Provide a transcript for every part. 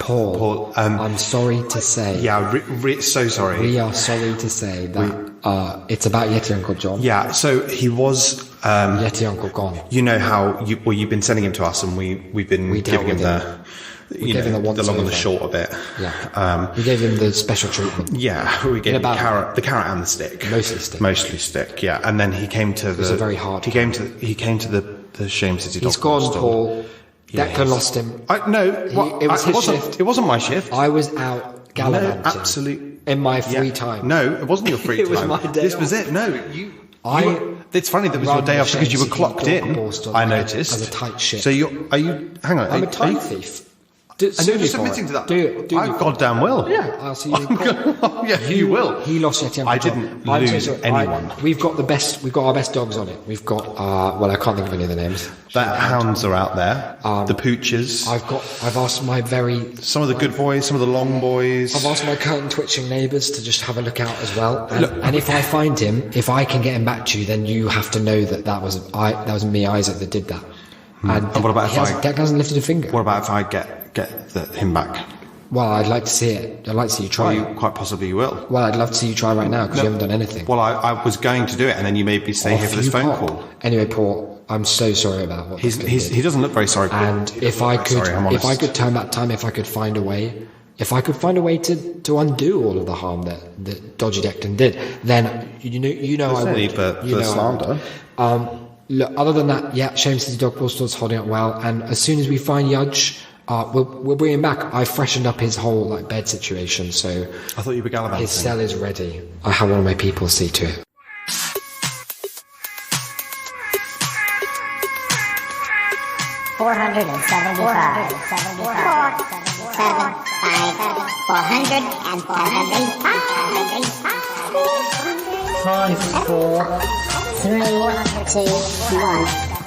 Paul, I'm sorry to say. Yeah, so sorry. We are sorry to say that it's about Yeti Uncle John. Yeah, so he was... Yeti Uncle gone. You know how you've been sending him to us, and we've been giving him the... We gave him the long and the short of it. Yeah. We gave him the special treatment. Yeah, we gave him the carrot and the stick. Mostly stick. Yeah. And then he came to it was a very hard. He came to the Shame City Dog. He's gone, Paul. Declan lost him. It was his shift. It wasn't my shift. I was out gallivanting. No, absolutely. In my free time. No, it wasn't your free time. It was my day. This was it. No, it's funny that was your day off because you were clocked in. I noticed. As a tight ship. So hang on. I'm a time thief. And you're just admitting to that? I goddamn will. Yeah, I'll see you. Yeah, you will. He lost Yeti. I didn't lose anyone. We've got our best dogs on it. We've got I can't think of any of the names. The hounds are out there. The pooches. I've asked some of the good boys, some of the long boys. I've asked my curtain twitching neighbours to just have a look out as well. And if I find him, if I can get him back to you, then you have to know that was me, Isaac, that did that. And what about Declan hasn't lifted a finger. What about if I get him back? Well, I'd like to see it. I'd like to see you try. Quite possibly you will. Well, I'd love to see you try right now because you haven't done anything. Well, I was going to do it, and then you made me stay here for this phone call. Anyway, Paul, I'm so sorry about what he doesn't look very sorry. And if I could turn back time, if I could find a way to undo all of the harm that Dodgy Declan did, then you know I would. There's no need for slander. Look, other than that, yeah, Shame City Dog Pool Store's holding up well, and as soon as we find Yudge, we'll bring him back. I freshened up his whole bed situation, so I thought you were gallivanting. His cell is ready. I have one of my people see to it.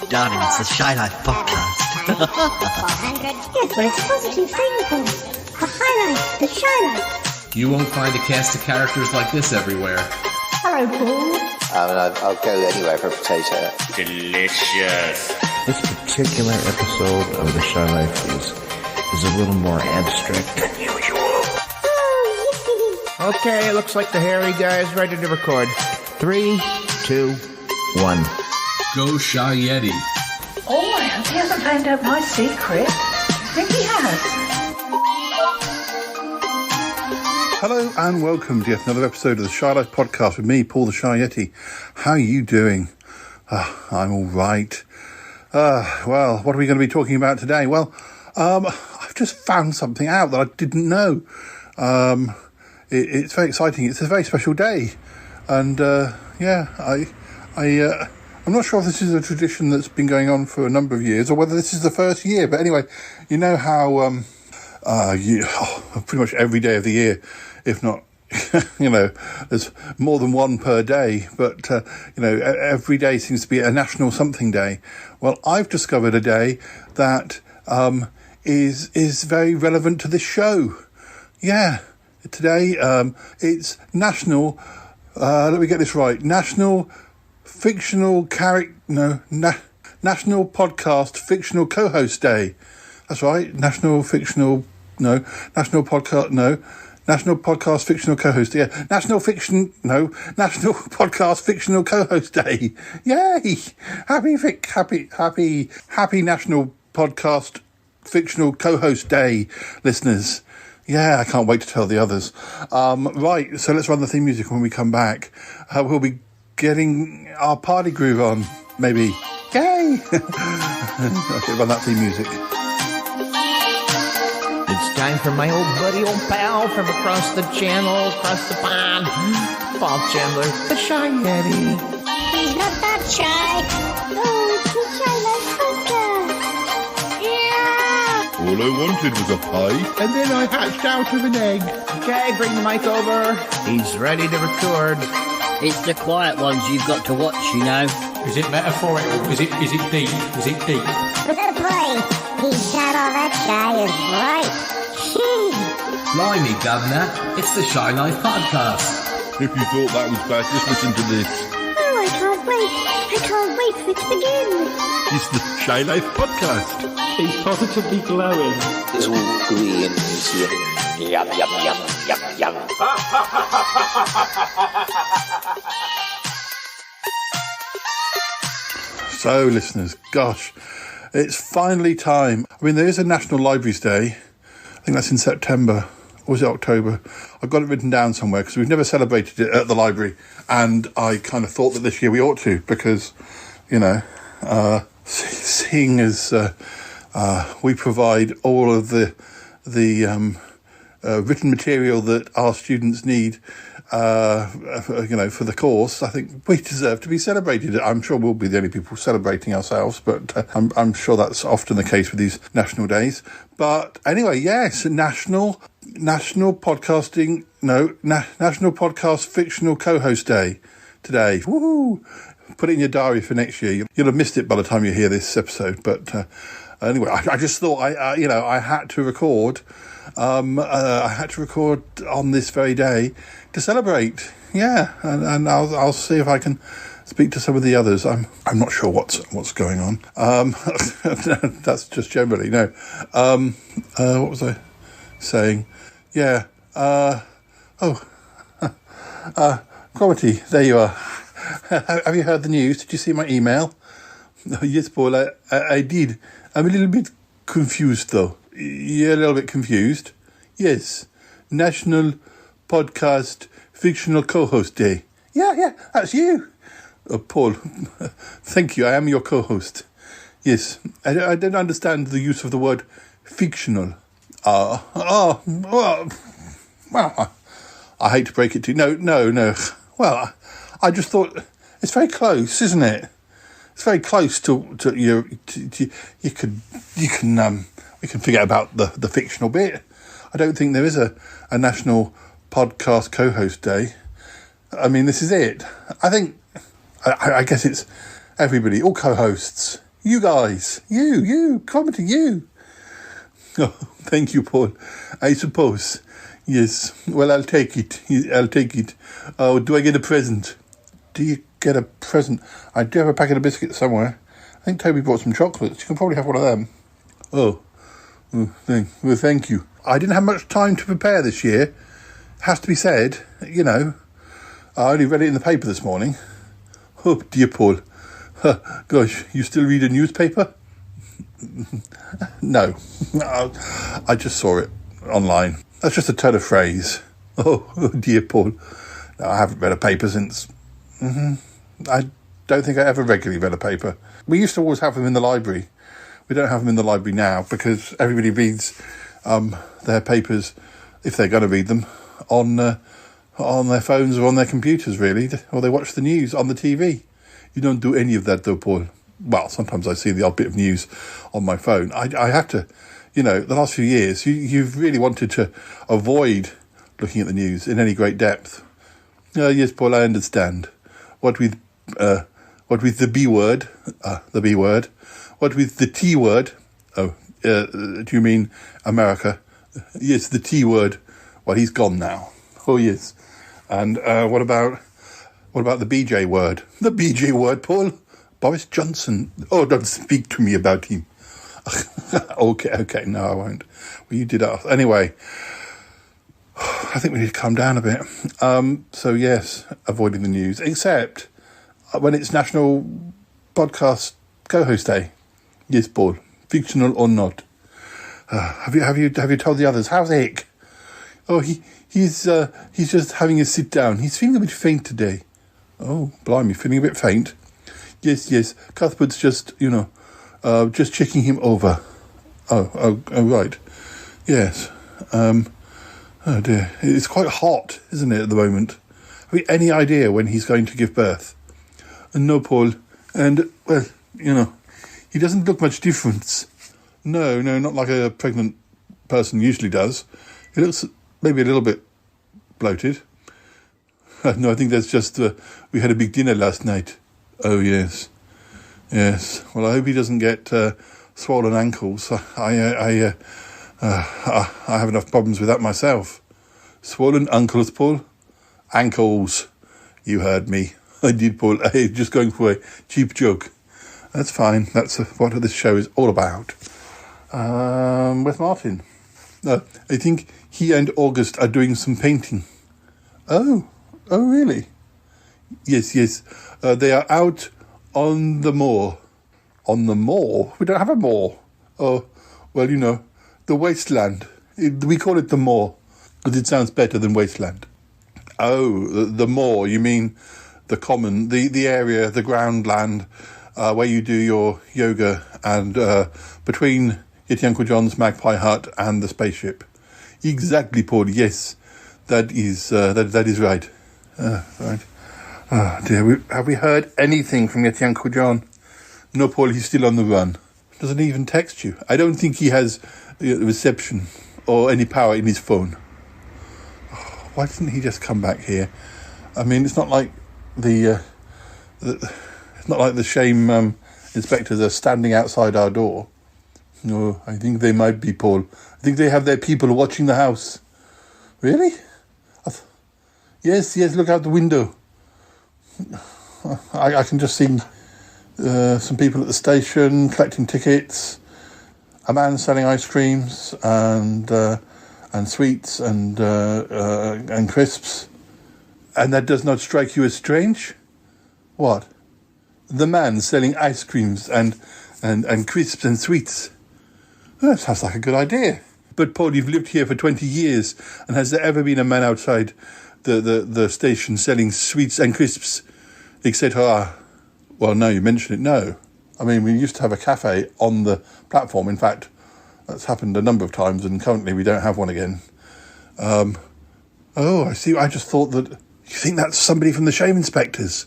Darling, it's the Shy Life podcast. 400. Yes, but it's positive thing. A highlight, the Shy Life. You won't find a cast of characters like this everywhere. Hello, Paul. I'll go anywhere for a potato. Delicious. This particular episode of the Shy Life is a little more abstract than usual. Okay, looks like the hairy guy is ready to record. 3, 2, 1. Go Shy Yeti. Oh, I hope he hasn't found out my secret. I think he has. Hello and welcome to yet another episode of the Shy Life podcast with me, Paul the Shy Yeti. How are you doing? I'm all right. Well, what are we going to be talking about today? Well, I've just found something out that I didn't know. It's very exciting. It's a very special day. And, I'm not sure if this is a tradition that's been going on for a number of years or whether this is the first year. But anyway, you know how pretty much every day of the year, if not, there's more than one per day. But, every day seems to be a national something day. Well, I've discovered a day that is very relevant to this show. Yeah, today it's National, let me get this right, National Podcast Fictional Co-Host Day. That's right. National Podcast Fictional Co-Host. Yeah. National Podcast Fictional Co-Host Day. Yay! Happy National Podcast Fictional Co-Host Day, listeners. Yeah, I can't wait to tell the others. Right, so let's run the theme music when we come back. We'll be getting our party groove on, maybe. Yay! Okay, run that theme music. It's time for my old buddy, old pal from across the channel, across the pond, Bob Chandler, the Shy Yeti. He's not that shy. Oh, it's the Shy Life podcast. Yeah! All I wanted was a pie, and then I hatched out of an egg. Okay, bring the mic over. He's ready to record. It's the quiet ones you've got to watch, you know. Is it metaphorical? Is it deep? Is it deep? Without a play, he's not all that shy is right. Blimey, Governor, it's the Shy Life podcast. If you thought that was bad, just listen to this. Oh, I can't wait. I can't wait for it to begin. It's the Shy Life Podcast. He's positively glowing. It's all gooey and juicy. Yum, yum, yum, yum, yum. So, listeners, gosh, it's finally time. I mean, there is a National Libraries Day. I think that's in September. Or was it October? I've got it written down somewhere because we've never celebrated it at the library. And I kind of thought that this year we ought to because, you know, seeing as we provide all of the written material that our students need, you know, for the course, I think we deserve to be celebrated. I'm sure we'll be the only people celebrating ourselves, but I'm sure that's often the case with these national days. But anyway, yes, National Podcasting Fictional Co-Host Day today. Woohoo! Put it in your diary for next year. You'll have missed it by the time you hear this episode. But anyway, I just thought I had to record. I had to record on this very day to celebrate. Yeah, and I'll see if I can speak to some of the others. I'm not sure what's going on. That's just generally no. What was I saying? Yeah. Cromitty, there you are. Have you heard the news? Did you see my email? Yes, Paul, I did. I'm a little bit confused, though. You're a little bit confused? Yes. National Podcast Fictional Co-Host Day. Yeah, that's you. Paul, thank you. I am your co-host. Yes. I don't understand the use of the word fictional. Well, I hate to break it to you. No. Well, I just thought it's very close, isn't it? It's very close to you. We can forget about the fictional bit. I don't think there is a National Podcast Co-Host Day. I mean, this is it. I guess it's everybody, all co-hosts. You guys, you, Cromitty, you. Oh, thank you, Paul. I suppose. Yes. Well, I'll take it. Oh, do I get a present? Do you get a present? I do have a packet of biscuits somewhere. I think Toby bought some chocolates. You can probably have one of them. Oh, thank you. I didn't have much time to prepare this year. Has to be said, you know. I only read it in the paper this morning. Oh, dear Paul. Gosh, you still read a newspaper? No. I just saw it online. That's just a turn of phrase. Oh dear Paul. No, I haven't read a paper since... I don't think I ever regularly read a paper. We used to always have them in the library. We don't have them in the library now because everybody reads their papers, if they're going to read them, on their phones or on their computers, really, or they watch the news on the TV. You don't do any of that, though, Paul. Well, sometimes I see the odd bit of news on my phone. I have to, you know, the last few years, you've really wanted to avoid looking at the news in any great depth. Yes, Paul, I understand. What with the B word, the B word. What with the T word? Oh, do you mean America? Yes, the T word. Well, he's gone now. Oh, yes. And what about the BJ word? The BJ word, Paul? Boris Johnson. Oh, don't speak to me about him. Okay, no, I won't. Well, you did ask. Anyway, I think we need to calm down a bit. So, yes, avoiding the news, except when it's National Podcast Co-Host Day. Yes, Paul, fictional or not. Have you told the others? How's Ick? Oh, he's just having a sit down. He's feeling a bit faint today. Oh, blimey, feeling a bit faint. Yes. Cuthbert's just, just checking him over. Oh, right. Yes. Oh dear. It's quite hot, isn't it, at the moment? Have you any idea when he's going to give birth? No, Paul. And, well, he doesn't look much difference. No, not like a pregnant person usually does. He looks maybe a little bit bloated. No, I think that's just, we had a big dinner last night. Oh, yes. Well, I hope he doesn't get swollen ankles. I have enough problems with that myself. Swollen ankles, Paul? Ankles. You heard me. I did, Paul. I just going for a cheap joke. That's fine. That's what this show is all about. Where's Martin? No, I think he and August are doing some painting. Oh, really? Yes. They are out on the moor. On the moor? We don't have a moor. Oh, well, the wasteland. We call it the moor because it sounds better than wasteland. Oh, the moor. You mean the common, the area, the ground land where you do your yoga and between Yeti Uncle John's Magpie Hut and the spaceship. Exactly, Paul. Yes, that is right. Right. Oh dear. Have we heard anything from Yeti Uncle John? No, Paul. He's still on the run. Doesn't even text you. I don't think he has reception or any power in his phone. Oh, why didn't he just come back here? I mean, it's not like it's not like the shame inspectors are standing outside our door. No, I think they might be, Paul. I think they have their people watching the house. Really? Yes, look out the window. I can just see some people at the station collecting tickets, a man selling ice creams and sweets and crisps. And that does not strike you as strange? What? The man selling ice creams and crisps and sweets. Well, that sounds like a good idea. But Paul, you've lived here for 20 years, and has there ever been a man outside the station selling sweets and crisps, etc.? Well, now you mention it, no. I mean, we used to have a cafe on the platform. In fact, that's happened a number of times, and currently we don't have one again. Oh, I see. I just thought that... You think that's somebody from the shame inspectors?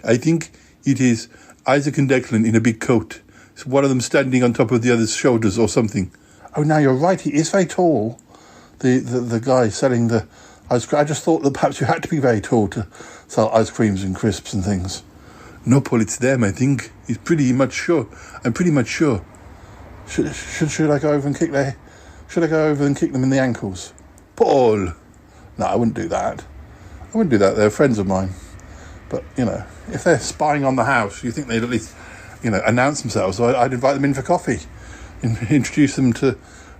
I think it is Isaac and Declan in a big coat. It's one of them standing on top of the other's shoulders or something. Oh, now you're right. He is very tall. The guy selling the ice cream. I just thought that perhaps you had to be very tall to sell ice creams and crisps and things. No, Paul, it's them, I think. He's pretty much sure. I'm pretty much sure. Should I go over and kick their... Should I go over and kick them in the ankles? Paul! No, I wouldn't do that. They're friends of mine. But, if they're spying on the house, you think they'd at least, announce themselves. So I'd invite them in for coffee. Introduce them to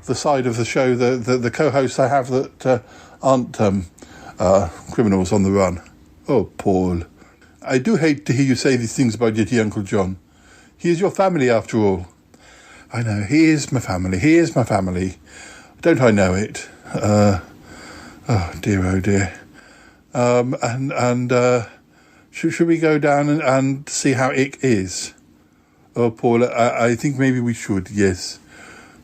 the side of the show, the co-hosts I have that aren't criminals on the run. Oh, Paul. I do hate to hear you say these things about Yeti Uncle John. He is your family, after all. I know, he is my family. Don't I know it? Oh, dear. Should we go down and see how Ick is? Oh, Paul, I think maybe we should, yes.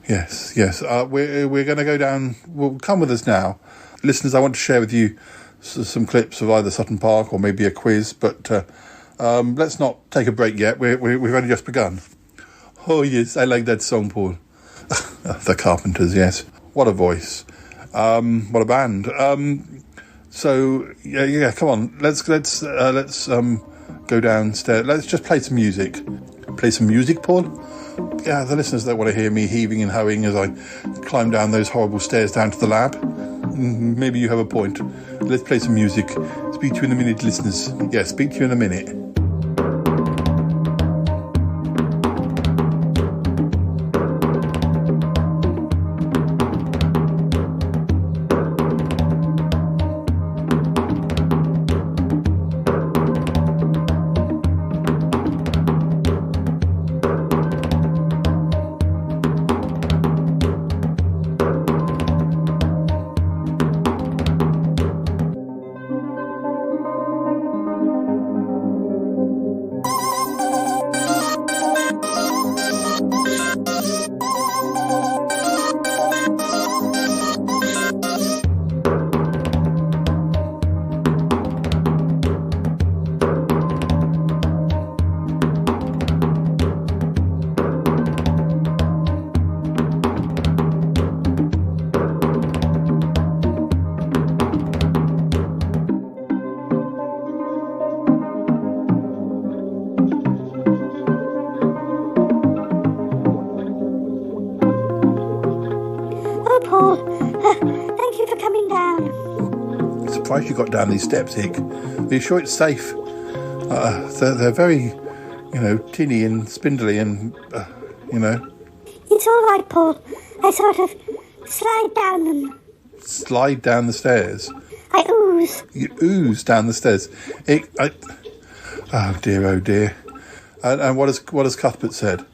We're going to go down. Well, come with us now. Listeners, I want to share with you some clips of either Sutton Park or maybe a quiz, but let's not take a break yet. We've only just begun. Oh, yes, I like that song, Paul. The Carpenters, yes. What a voice. What a band. So yeah, come on. Let's go downstairs. Let's just play some music. Play some music, Paul? Yeah, the listeners don't want to hear me heaving and hoeing as I climb down those horrible stairs down to the lab. Maybe you have a point. Let's play some music. Speak to you in a minute, listeners. Yeah, speak to you in a minute. You got down these steps, Hick. Are you sure it's safe? They're very, tinny and spindly and, It's all right, Paul. I sort of slide down them. Slide down the stairs? I ooze. You ooze down the stairs? Oh dear. And what has Cuthbert said?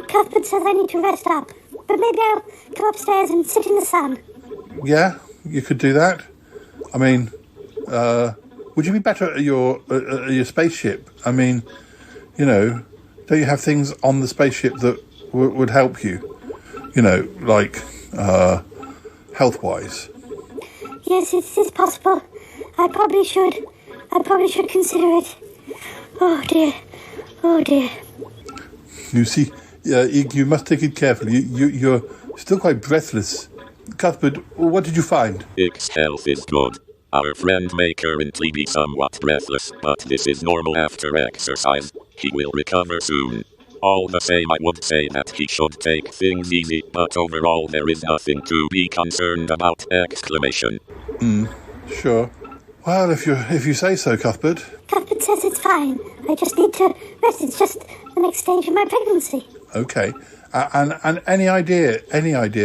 Cuthbert says I need to rest up. But maybe I'll go upstairs and sit in the sun. Yeah, you could do that. I mean, would you be better at your spaceship? I mean, don't you have things on the spaceship that would help you? Like health-wise. Yes, it's possible. I probably should consider it. Oh dear. You see, you must take it carefully. You're still quite breathless. Cuthbert, what did you find? Its health is good. Our friend may currently be somewhat breathless, but this is normal after exercise. He will recover soon. All the same, I would say that he should take things easy, but overall there is nothing to be concerned about! Sure. Well, if you say so, Cuthbert. Cuthbert says it's fine. I just need to rest. It's just the next stage of my pregnancy. Okay. And any idea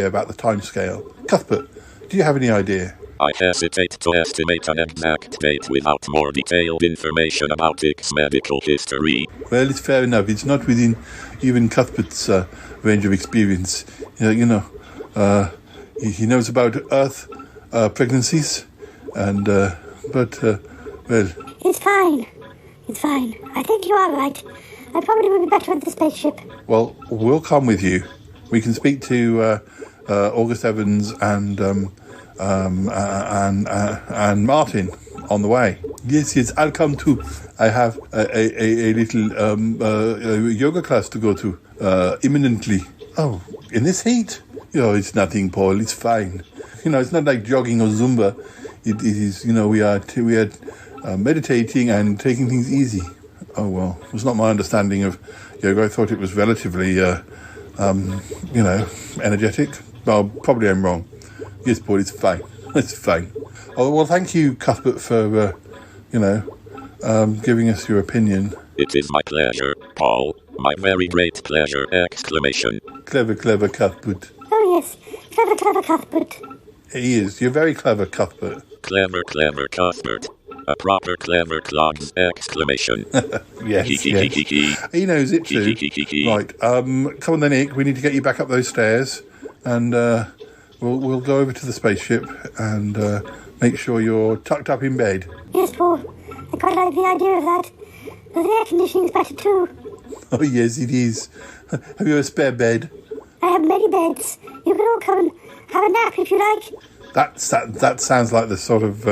about the timescale? Cuthbert, do you have any idea? I hesitate to estimate an exact date without more detailed information about its medical history. Well, it's fair enough. It's not within even Cuthbert's range of experience. He knows about Earth pregnancies, and well. It's fine. I think you are right. I probably would be better at the spaceship. Well, we'll come with you. We can speak to August Evans and Martin on the way. Yes, I'll come too. I have a little yoga class to go to imminently. Oh, in this heat? It's nothing, Paul. It's fine. It's not like jogging or Zumba. It is. We are meditating and taking things easy. Oh well, it was not my understanding of yoga. I thought it was relatively, energetic. Well, probably I'm wrong. Yes, Paul, it's fine. It's fine. Oh, well, thank you, Cuthbert, for, giving us your opinion. It is my pleasure, Paul. My very great pleasure! Clever Cuthbert. Oh, yes. Clever Cuthbert. He is. You're very clever, Cuthbert. Clever Cuthbert. A proper clever clogs! Yes. He knows it too. Right. Come on then, Ick. We need to get you back up those stairs, and we'll go over to the spaceship and make sure you're tucked up in bed. Yes, Paul. I quite like the idea of that. The air conditioning's better too. Oh yes, it is. Have you a spare bed? I have many beds. You can all come and have a nap if you like. That sounds like the sort of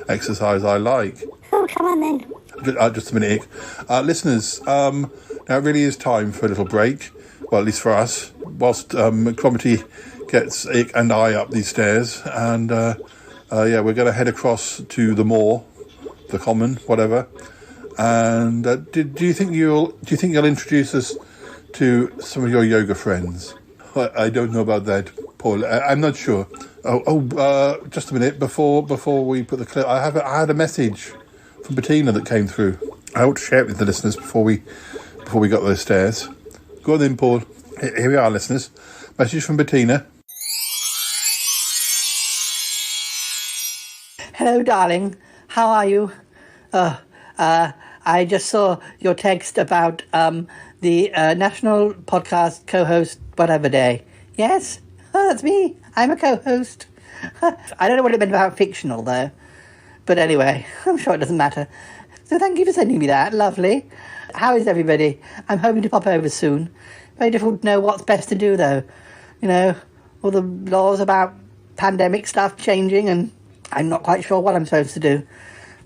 exercise I like. Oh, come on then. Just a minute, Ick. Listeners, now it really is time for a little break. Well, at least for us. Whilst Cromitty gets Ick and I up these stairs, and we're going to head across to the moor, the common, whatever. And do you think you'll introduce us to some of your yoga friends? I don't know about that, Paul. I'm not sure. Just a minute before we put the clip. I had a message from Bettina that came through. I want to share it with the listeners before we got those stairs. Go on then, Paul. Here we are, listeners. Message from Bettina. Hello, darling. How are you? I just saw your text about the National Podcast Co-host Whatever Day. Yes? Oh, that's me. I'm a co-host. I don't know what it meant about fictional, though. But anyway, I'm sure it doesn't matter. So thank you for sending me that. Lovely. How is everybody? I'm hoping to pop over soon. Very difficult to know what's best to do, though. All the laws about pandemic stuff changing, and I'm not quite sure what I'm supposed to do.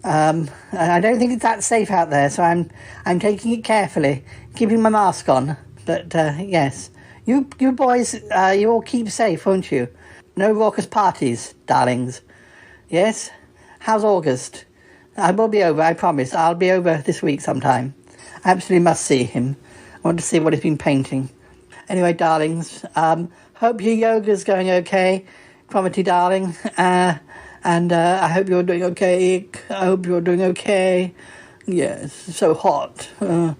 I don't think it's that safe out there, so I'm taking it carefully, keeping my mask on. But yes, you boys, you all keep safe, won't you? No raucous parties, darlings. Yes? How's August? I will be over, I promise. I'll be over this week sometime. I absolutely must see him. I want to see what he's been painting. Anyway, darlings, hope your yoga's going okay, Cromitty darling. And I hope you're doing okay. I hope you're doing okay. Yes, so hot. And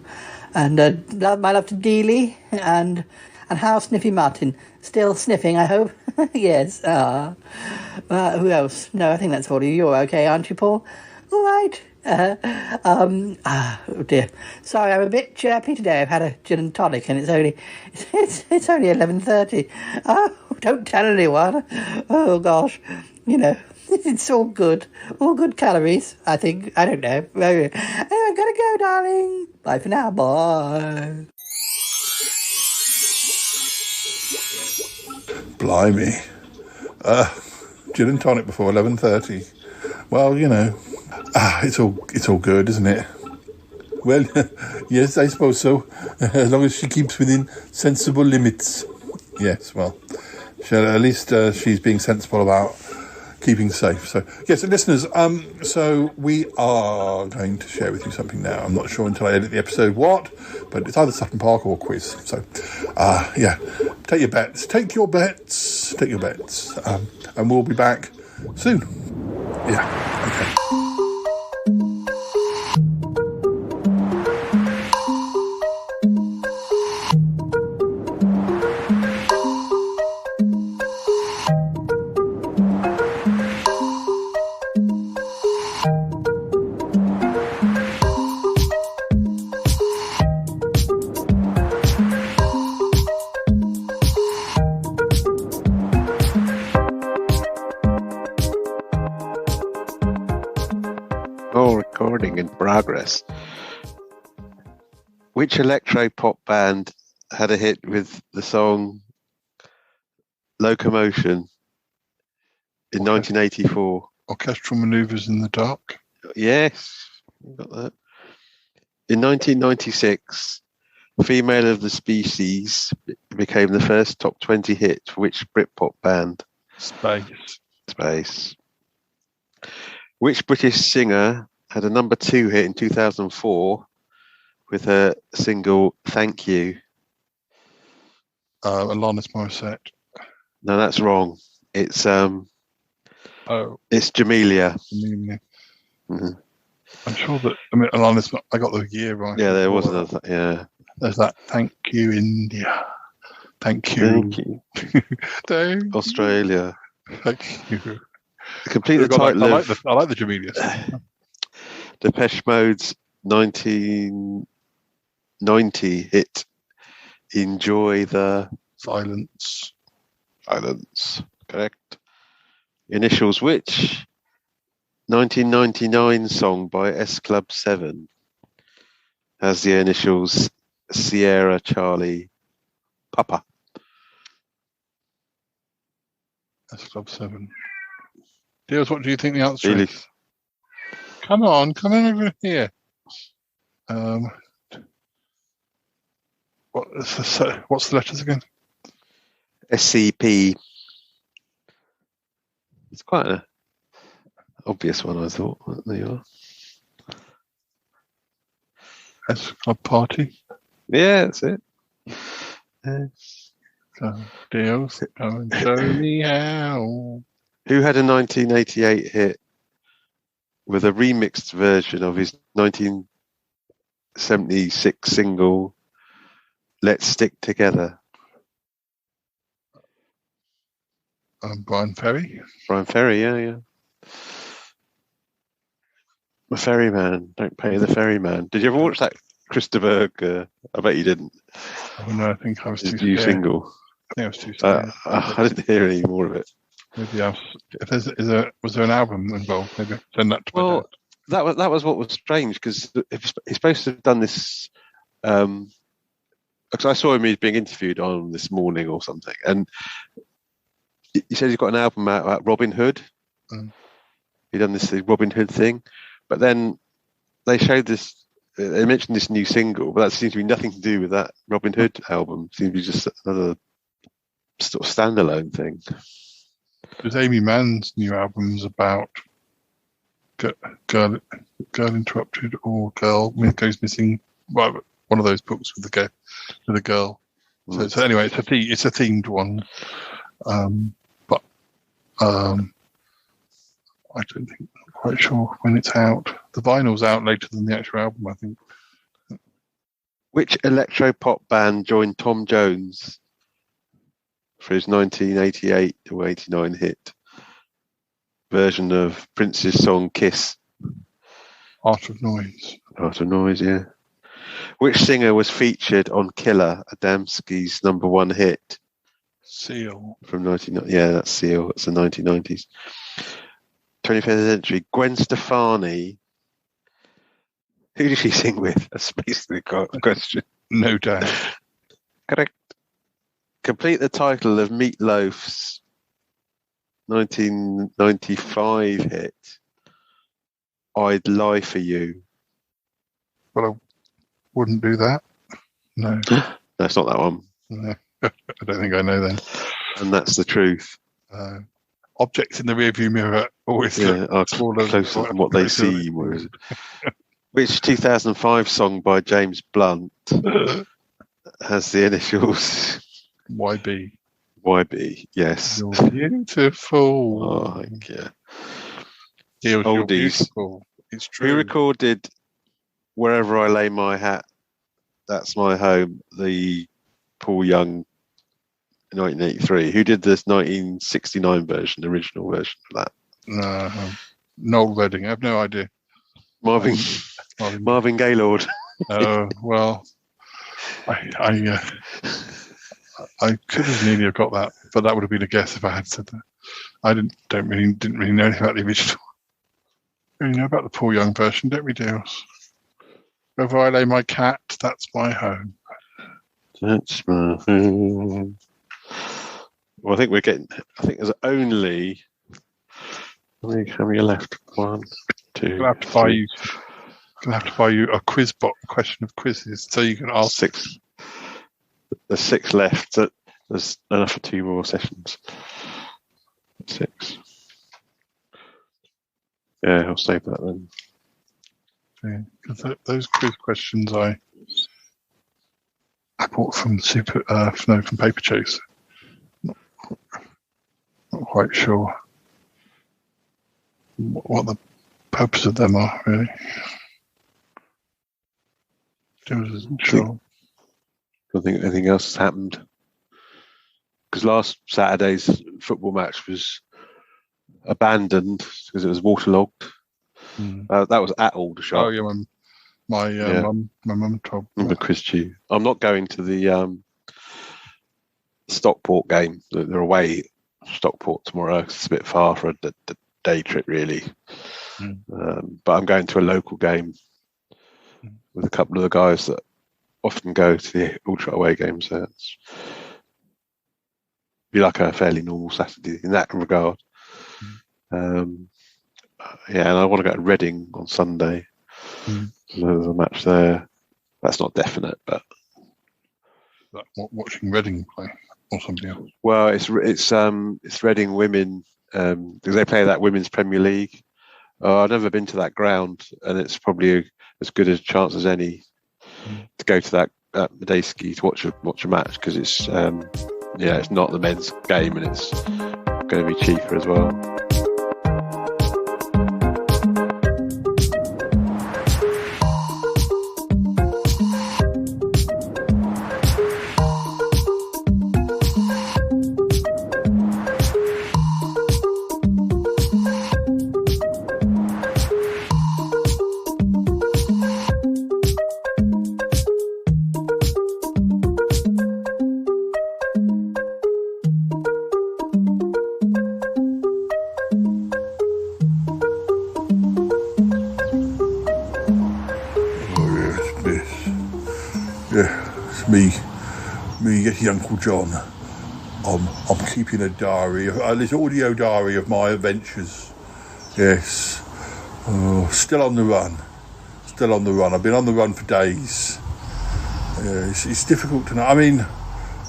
my love to Dealey and how Sniffy Martin? Still sniffing, I hope. Yes. Who else? No, I think that's all of you. You're okay, aren't you, Paul? All right. Oh dear. Sorry, I'm a bit chirpy today. I've had a gin and tonic, and it's only 11:30. Oh, don't tell anyone. Oh gosh, it's all good calories. I think. I don't know. Anyway, I've got to go, darling. Bye for now. Bye. Blimey. Gin and tonic before 11:30. Well, it's all good, isn't it? Well, yes, I suppose so. As long as she keeps within sensible limits. Yes, well, at least she's being sensible about keeping safe. So, yes, listeners, so we are going to share with you something now. I'm not sure until I edit the episode what, but it's either Sutton Park or quiz. So, take your bets. Take your bets. And we'll be back soon. Yeah, okay. In progress. Which electro-pop band had a hit with the song Locomotion in 1984? Orchestral Manoeuvres in the Dark? Yes, got that. In 1996, Female of the Species became the first top 20 hit for which Britpop band? Space. Which British singer had a number 2 hit in 2004 with her single "Thank You"? Alanis Morissette. No, that's wrong. It's it's Jamelia. Mm-hmm. I'm sure that Alanis. I got the year right. Yeah, there was another. Yeah, there's that. Thank you, India. Thank you. Thank Australia. Thank you. Complete the title. I like the Jamelias. Depeche Mode's 1990 hit "Enjoy the Silence." Correct. Initials which 1999 song by S Club 7 has the initials Sierra Charlie Papa? S Club 7. Deals, what do you think the answer is? Come on over here. What's the letters again? SCP. It's quite an obvious one, I thought. There you are. S Club Party. Yeah, that's it. Yes. So, Deals, come and show me how. Who had a 1988 hit with a remixed version of his 1976 single "Let's Stick Together"? Brian Ferry. Brian Ferry, yeah. The Ferryman. Don't pay the Ferryman. Did you ever watch that Christopher? I bet you didn't. Oh, no, I think I was too new scared. Single. I think I was too scared. I didn't hear any more of it. Maybe was there an album involved? Maybe send that to my dad. That was what was strange, because he's supposed to have done this. Because I saw him being interviewed on This Morning or something, and he said he's got an album out about Robin Hood. He done this Robin Hood thing, but then they showed this. They mentioned this new single, but that seems to be nothing to do with that Robin Hood album. It seems to be just another sort of standalone thing. There's Amy Mann's new albums about Girl Interrupted or Girl Goes Missing. Well, one of those books with the girl. So anyway, it's a themed one. But I don't think quite sure when it's out. The vinyl's out later than the actual album, I think. Which electro-pop band joined Tom Jones for his 1988 or 89 hit version of Prince's song Kiss? Art of Noise. Art of Noise, yeah. Which singer was featured on Killer, Adamski's #1 hit? Seal. From 1990. Yeah, that's Seal. It's the 1990s. 25th century. Gwen Stefani. Who did she sing with? That's basically the question. No doubt. Correct. Complete the title of Meat Loaf's 1995 hit, I'd Lie for You. Well, I wouldn't do that. No. That's not that one. No. I don't think I know then. And That's the Truth. Objects in the rearview mirror always are closer than what they seem. Which 2005 song by James Blunt has the initials YB? YB, yes. You're beautiful. Oh, yeah. Oldies. Beautiful. It's true. Who recorded Wherever I Lay My Hat, That's My Home, the Paul Young 1983? Who did this 1969 version, the original version of that? Noel Redding. I have no idea. Marvin Gaylord. Oh, well, I could have nearly got that, but that would have been a guess if I had said that. I didn't really know anything about the original. We know about the Paul Young version, don't we, dear? Wherever I lay my cat, that's my home. That's my home. Well, I think there's only. How many left? 1, 2. I'll have to buy you a quiz question of quizzes so you can ask. 6. There's 6 left. There's enough for 2 more sessions. 6. Yeah, I'll save that then. Yeah, because those quiz questions I bought from from Paper Chase. Not quite sure what the purpose of them are, really. I wasn't sure. I don't think anything else has happened. Because last Saturday's football match was abandoned because it was waterlogged. That was at Aldershot. Oh, yeah, my mum told me. The quiz too. I'm not going to the Stockport game. They're away Stockport tomorrow. It's a bit far for a day trip, really. But I'm going to a local game with a couple of the guys that often go to the Ultra away games. So it's be like a fairly normal Saturday in that regard. And I want to go to Reading on Sunday. There's a match there. That's not definite, but watching Reading play or something else. Well, it's Reading women because they play that women's Premier League. I've never been to that ground, and it's probably as good a chance as any to go to that Medeski to watch a match because it's it's not the men's game and it's going to be cheaper as well. Me, Yeti Uncle John. I'm keeping a diary, this audio diary of my adventures. Yes. Still on the run. I've been on the run for days. It's difficult to know. I mean,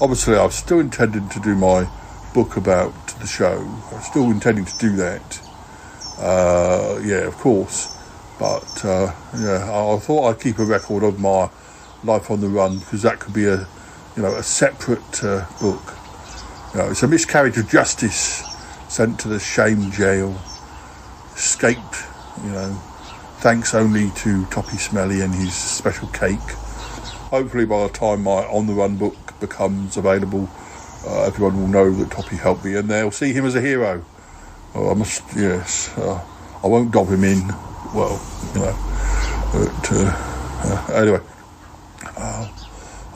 obviously, I'm still intending to do my book about the show. I'm still intending to do that. Of course. But, I thought I'd keep a record of my life on the run because that could be a separate book. It's a miscarriage of justice, sent to the shame jail, escaped thanks only to Toppy Smelly and his special cake. Hopefully by the time my On the Run book becomes available, everyone will know that Toppy helped me and they'll see him as a hero. I won't dob him in, but anyway,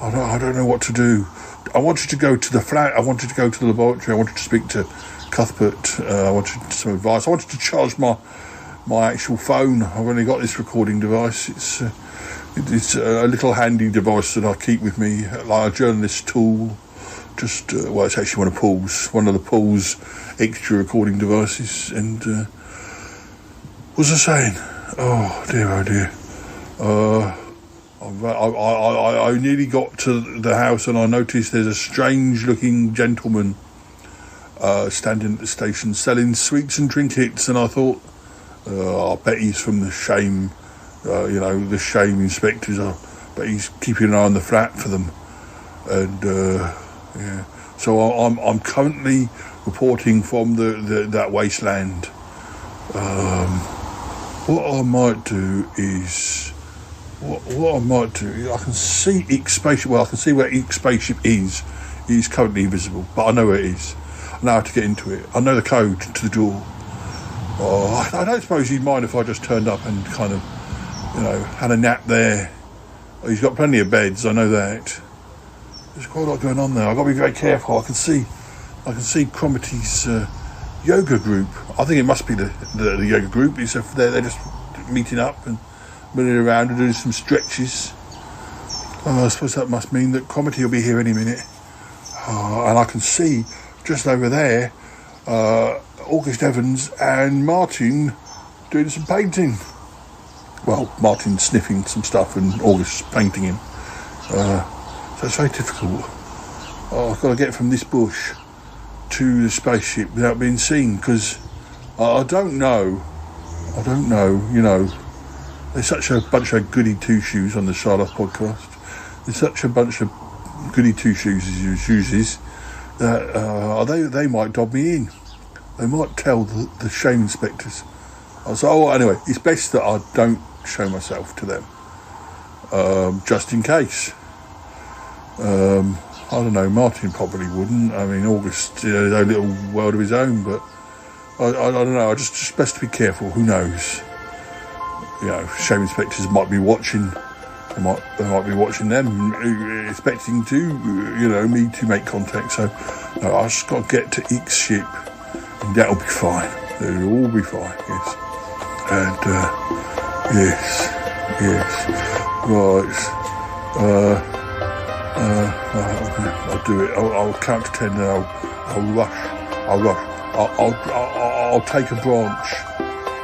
I don't know what to do. I wanted to go to the flat, I wanted to go to the laboratory, I wanted to speak to Cuthbert, I wanted some advice, I wanted to charge my actual phone. I've only got this recording device. It's a little handy device that I keep with me, like a journalist tool. It's actually one of the Paul's extra recording devices. And what was I saying? Oh dear. I nearly got to the house and I noticed there's a strange looking gentleman standing at the station selling sweets and trinkets, and I thought, I bet he's from the shame, the shame inspectors. I bet he's keeping an eye on the flat for them. And so I'm currently reporting from that wasteland. What I might do is, I can see X spaceship. Well, I can see where X spaceship is. It is currently invisible, but I know where it is. I know how to get into it. I know the code to the door. I don't suppose he'd mind if I just turned up and kind of, had a nap there. He's got plenty of beds, I know that. There's quite a lot going on there. I've got to be very careful. I can see Cromity's yoga group. I think it must be the yoga group. They're just meeting up and milling around and doing some stretches. I suppose that must mean that Cromity will be here any minute. And I can see just over there August Evans and Martin doing some painting. Well, Martin sniffing some stuff and August painting him. So it's very difficult. I've got to get from this bush to the spaceship without being seen, because I don't know, there's such a bunch of goody two-shoes on the Charlotte podcast. There's such a bunch of goody two-shoes that they might dob me in. They might tell the shame inspectors. So anyway, it's best that I don't show myself to them, just in case. I don't know, Martin probably wouldn't. I mean, August, his own little world of his own, but I don't know, just best to be careful, who knows. Shame inspectors might be watching, they might be watching them, expecting to, me to make contact, so no, I just got to get to X ship, and that'll be fine. It'll all be fine, yes. And, yes, right, I'll do it. I'll count to 10 and I'll rush. I'll take a branch.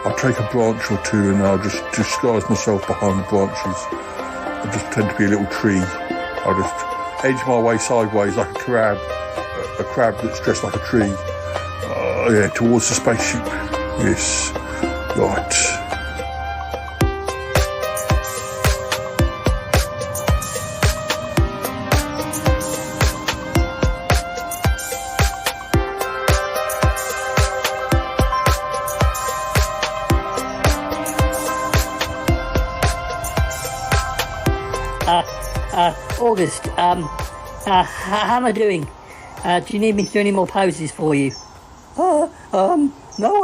I'll take a branch or two and I'll just disguise myself behind the branches. I'll just pretend to be a little tree. I'll just edge my way sideways like a crab that's dressed like a tree. Towards the spaceship. Yes, right. August, how am I doing? Do you need me to do any more poses for you? No,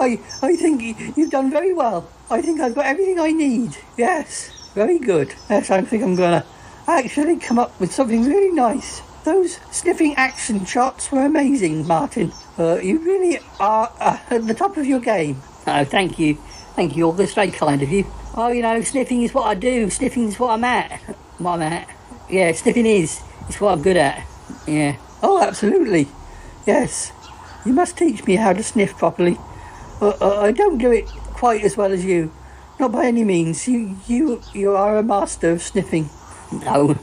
I think you've done very well. I think I've got everything I need. Yes, very good. Yes, I think I'm gonna actually come up with something really nice. Those sniffing action shots were amazing, Martin. You really are at the top of your game. Oh, thank you. Thank you, August. Very kind of you. Oh, sniffing is what I do. Sniffing is what I'm at. Yeah, sniffing is what I'm good at. Yeah. Oh, absolutely. Yes. You must teach me how to sniff properly. I don't do it quite as well as you. Not by any means. You are a master of sniffing. No,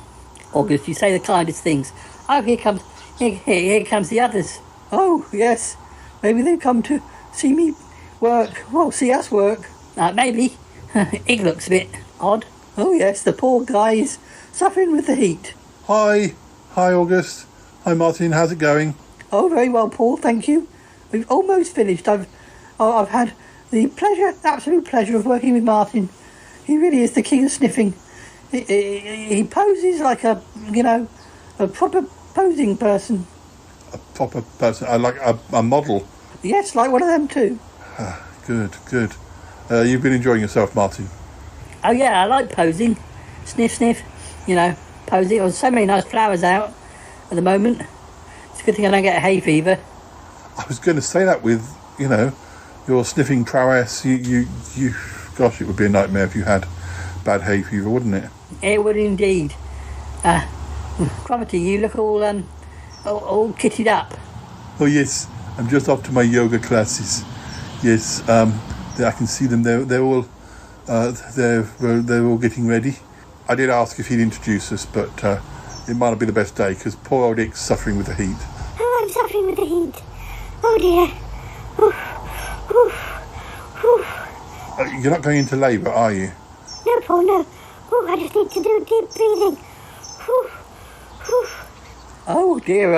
August, you say the kindest things. Oh, here comes the others. Oh, yes. Maybe they've come to see me work. Well, see us work. Maybe. It looks a bit odd. Oh, yes, the poor guy is suffering with the heat. Hi, August. Hi, Martin. How's it going? Oh, very well, Paul. Thank you. We've almost finished. I've had the pleasure, absolute pleasure of working with Martin. He really is the king of sniffing. He poses like a proper posing person. A proper person, like a model. Yes, like one of them too. Good. You've been enjoying yourself, Martin. Oh yeah, I like posing. Sniff, posing. There's so many nice flowers out at the moment. It's a good thing I don't get hay fever. I was going to say that with, your sniffing prowess. You, gosh, it would be a nightmare if you had bad hay fever, wouldn't it? It would indeed. Cromitty, you look all kitted up. Oh yes, I'm just off to my yoga classes. Yes, I can see them. They're all getting ready. I did ask if he'd introduce us, but it might not be the best day because poor old Dick's suffering with the heat. Oh, I'm suffering with the heat. Oh dear. You're not going into labour, are you? No, Paul, no. Oh, I just need to do deep breathing. Oh dear.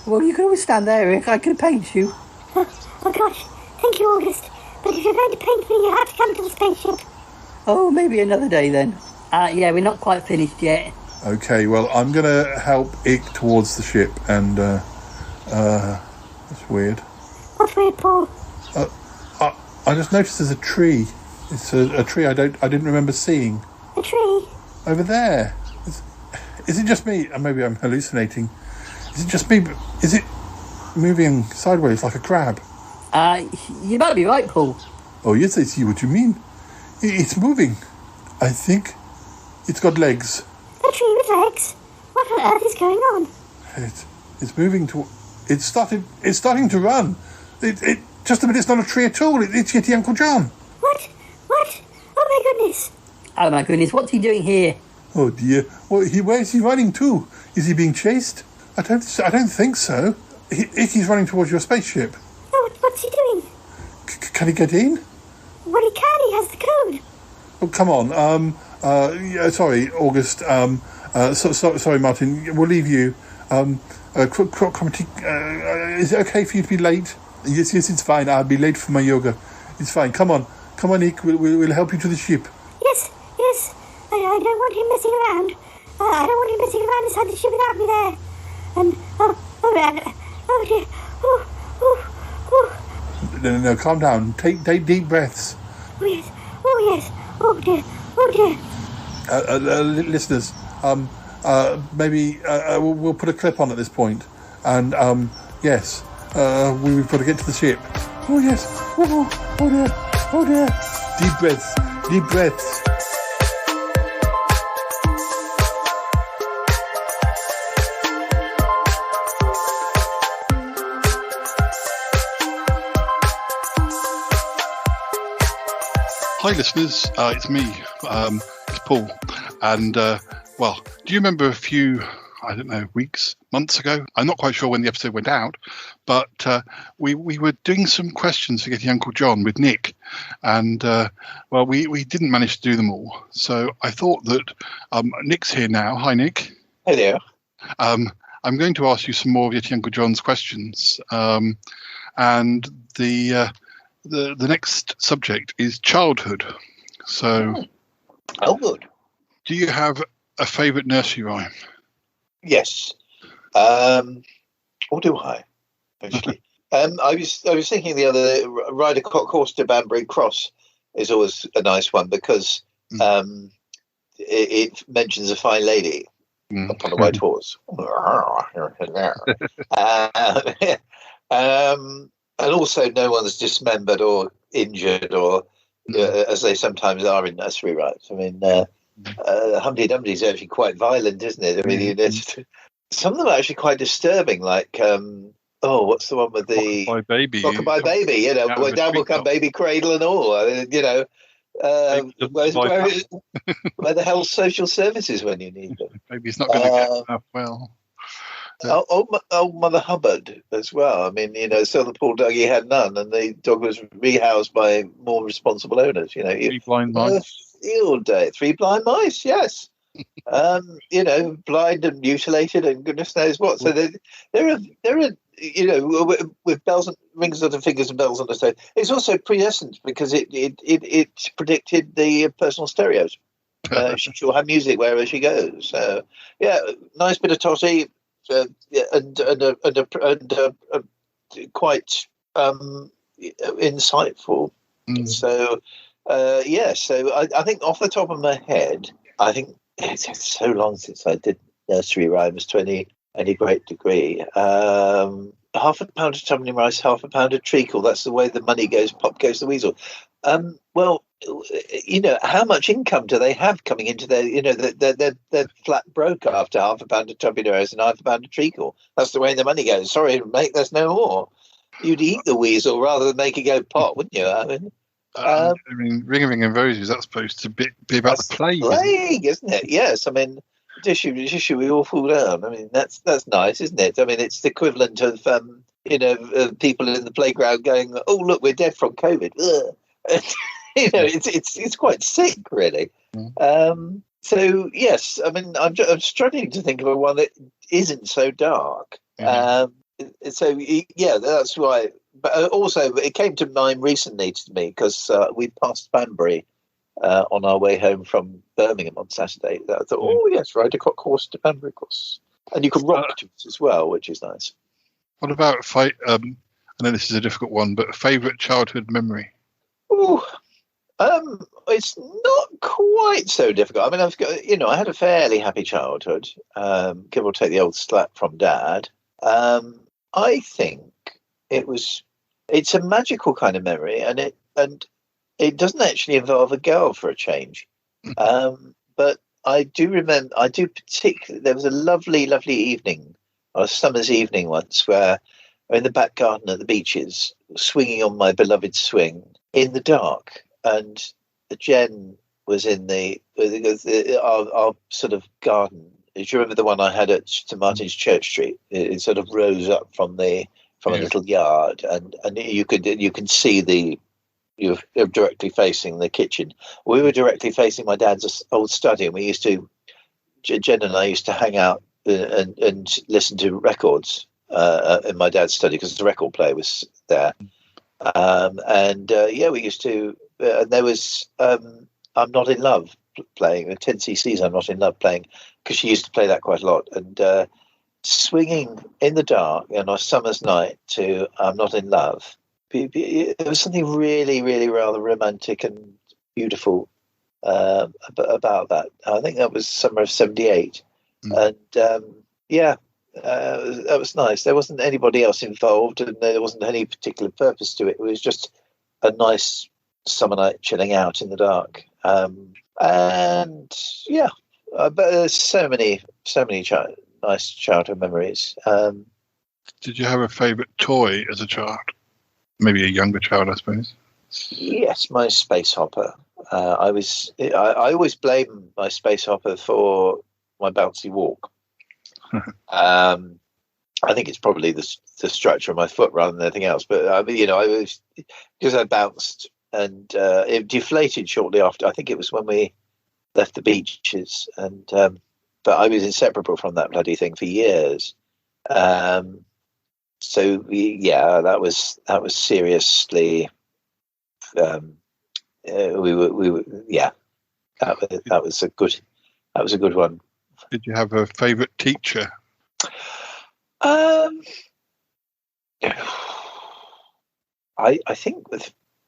Well, you can always stand there, Rick. I can paint you. Oh gosh, thank you, August. But if you're going to paint me, you have to come to the spaceship. Oh, maybe another day then. Yeah, we're not quite finished yet. Okay, well, I'm going to help Ick towards the ship, and that's weird. What's weird, Paul? I just noticed there's a tree. It's a tree I didn't remember seeing. A tree? Over there. Is it just me? Maybe I'm hallucinating. Is it just me? Is it moving sideways like a crab? You might be right, Paul. Oh, yes, I see what you mean. It's moving. I think it's got legs. A tree with legs? What on earth is going on? It's moving to... It's starting to run. It just a minute, it's not a tree at all. It's Yeti Uncle John. What? Oh my goodness, what's he doing here? Oh dear. Well, where is he running to? Is he being chased? I don't think so. Icky's running towards your spaceship. Oh, what's he doing? Can he get in? Well, he can. He has the code. Oh, come on. Sorry, August. Sorry, Martin. We'll leave you. Is it okay for you to be late? Yes, it's fine. I'll be late for my yoga. It's fine. Come on, Ick. We'll help you to the ship. Yes. I don't want him messing around. I don't want him messing around inside the ship without me there. No, calm down. Take deep breaths. Oh yes. Oh dear. Listeners, maybe we'll put a clip on at this point, and yes, we've got to get to the ship. Oh yes. Oh dear. Deep breaths. Hi listeners, it's me, it's Paul, and do you remember a few, weeks, months ago? I'm not quite sure when the episode went out, but we were doing some questions for Getting Uncle John with Nick, and we didn't manage to do them all, so I thought that Nick's here now. Hi Nick. Hello. I'm going to ask you some more of Getting Uncle John's questions, and the next subject is childhood. So, good. Do you have a favourite nursery rhyme? Yes. Or do I? Actually, I was thinking the other day, ride a cock horse to Banbury Cross is always a nice one because it mentions a fine lady upon a white horse. And also, no one's dismembered or injured, or as they sometimes are in nursery rhymes. I mean, Humpty Dumpty is actually quite violent, isn't it? I mean, some of them are actually quite disturbing. Like, what's the one with the Rockabye Baby? You know, where down will come baby, cradle and all. I mean, you know, where the hell's social services when you need them? Maybe it's not going to get enough well. Mother Hubbard as well. I mean, you know, so the poor doggy had none, and the dog was rehoused by more responsible owners. You know, Three blind mice. All day. 3 blind mice. Yes. blind and mutilated and goodness knows what. So there are with bells and rings on the fingers and bells on the toe. It's also predestined because it predicted the personal stereos. She'll have music wherever she goes. So yeah, nice bit of totty, and quite insightful. So so I think off the top of my head, I think it's so long since I did nursery rhymes to any great degree. Half a pound of tumbling rice, half a pound of treacle. That's the way the money goes. Pop goes the weasel. Well, how much income do they have coming into they're flat broke after half a pound of tumbling rice and half a pound of treacle. That's the way the money goes. Sorry, mate, there's no more. You'd eat the weasel rather than make it go pop, wouldn't you? I mean, Ring and Roses, that's supposed to be about the plague. Plague, isn't it? Yes. I mean, tissue, we all fall down. I mean, that's nice, isn't it? I mean, it's the equivalent of people in the playground going, "Oh, look, we're dead from COVID." It's quite sick, really. So yes, I mean, I'm struggling to think of one that isn't so dark. So yeah, that's why. But also, it came to mind recently to me because we passed Banbury on our way home from Birmingham on Saturday. I thought, oh yes, ride a cock horse to Banbury, of course, and you can rock to it as well, which is nice. What about I know this is a difficult one, but favourite childhood memory? Oh, it's not quite so difficult. I mean, I've got I had a fairly happy childhood, give or take the old slap from Dad. I think it's a magical kind of memory, and it doesn't actually involve a girl for a change. But I do remember, particularly, there was a lovely, lovely evening, or a summer's evening once, where in the back garden at the beaches, swinging on my beloved swing in the dark, and Jen was in our sort of garden. Do you remember the one I had at St Martin's Church Street? It sort of rose up from a little yard, and you can see you're directly facing the kitchen. We were directly facing my dad's old study, and Jen and I used to hang out and listen to records in my dad's study because the record player was there. We used to. And there was I'm Not in Love playing, 10cc's I'm Not in Love playing, because she used to play that quite a lot. And swinging in the dark on a summer's night to I'm Not in Love, it was something really, really rather romantic and beautiful about that. I think that was summer of 78. And that was nice. There wasn't anybody else involved, and there wasn't any particular purpose to it. It was just a nice summer night chilling out in the dark. But there's so many nice childhood memories. Did you have a favourite toy as a child? Maybe a younger child, I suppose. Yes, my space hopper. I always blame my space hopper for my bouncy walk. I think it's probably the structure of my foot rather than anything else. But I was, because I bounced and it deflated shortly after. I think it was when we left the beaches, and but I was inseparable from that bloody thing for years. So that was seriously. That was a good one. Did you have a favourite teacher? I think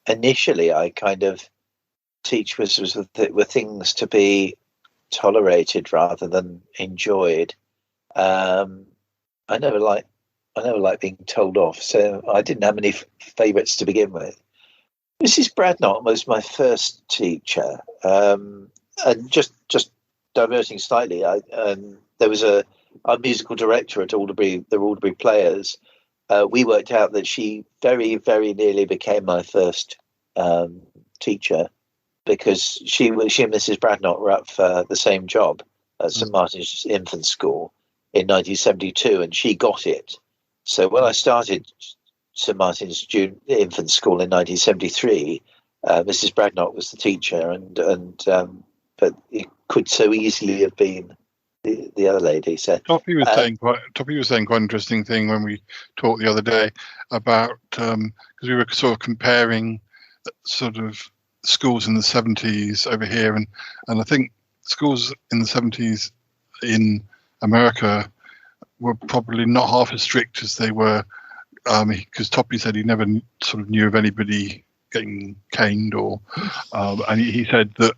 initially I kind of teach were things to be tolerated rather than enjoyed. I never liked being told off, so I didn't have any favourites to begin with. Mrs. Bradnott was my first teacher, and just diverting slightly, there was our musical director at the Alderbury Players. We worked out that she very, very nearly became my first teacher, because she and Mrs. Bradnott were up for the same job at St Martin's Infant School in 1972, and she got it. So when I started St Martin's Infant School in 1973, Mrs. Bradnott was the teacher, and but it could so easily have been the other lady. So Toppy was saying quite an interesting thing when we talked the other day about because we were sort of comparing sort of schools in the 70s over here, and I think schools in the 70s in America were probably not half as strict as they were, because Toppy said he never sort of knew of anybody getting caned, or and he said that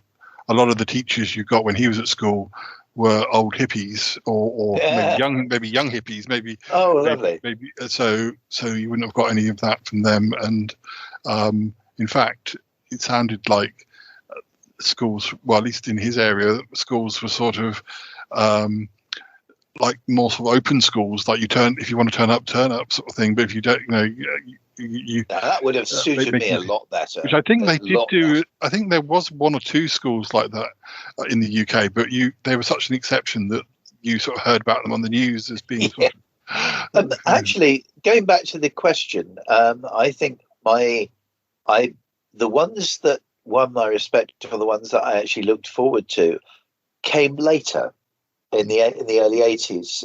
a lot of the teachers you got when he was at school were old hippies, or maybe young hippies, maybe. Oh, lovely. Maybe so you wouldn't have got any of that from them, and in fact, it sounded like schools, well, at least in his area, schools were sort of like more sort of open schools, like if you want to turn up sort of thing. But if you don't, you that would have suited me a lot better. Which I think they did do. Better. I think there was one or two schools like that in the UK, but they were such an exception that you sort of heard about them on the news as being. Sort of, actually, going back to the question, I think the ones that won my respect are the ones that I actually looked forward to came later. In the early 80s,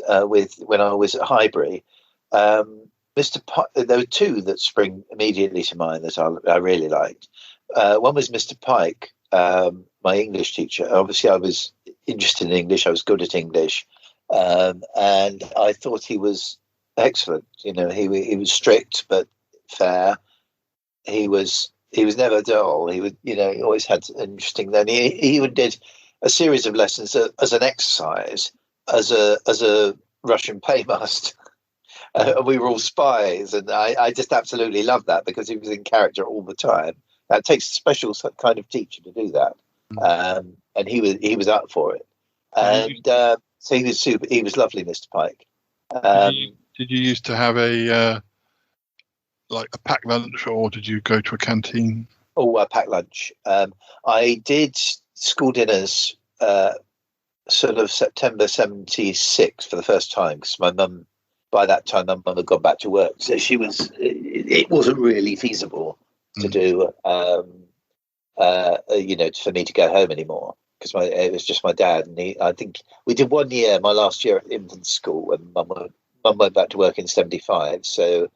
when I was at Highbury, there were two that spring immediately to mind that I really liked. One was Mr. Pike, my English teacher. Obviously, I was interested in English. I was good at English, and I thought he was excellent. He was strict but fair. He was never dull. He always had an interesting. Then he did a series of lessons as an exercise, as a Russian paymaster. We were all spies, and I just absolutely loved that because he was in character all the time. That takes a special kind of teacher to do that, and he was up for it. And so he was super. He was lovely, Mr. Pike. Did you used to have a packed lunch, or did you go to a canteen? Oh, a packed lunch. I did school dinners sort of September 76 for the first time, because by that time my mum had gone back to work, so it wasn't really feasible to do for me to go home anymore, because it was just my dad, and I think we did 1 year, my last year at infant school, and mum went back to work in 75, so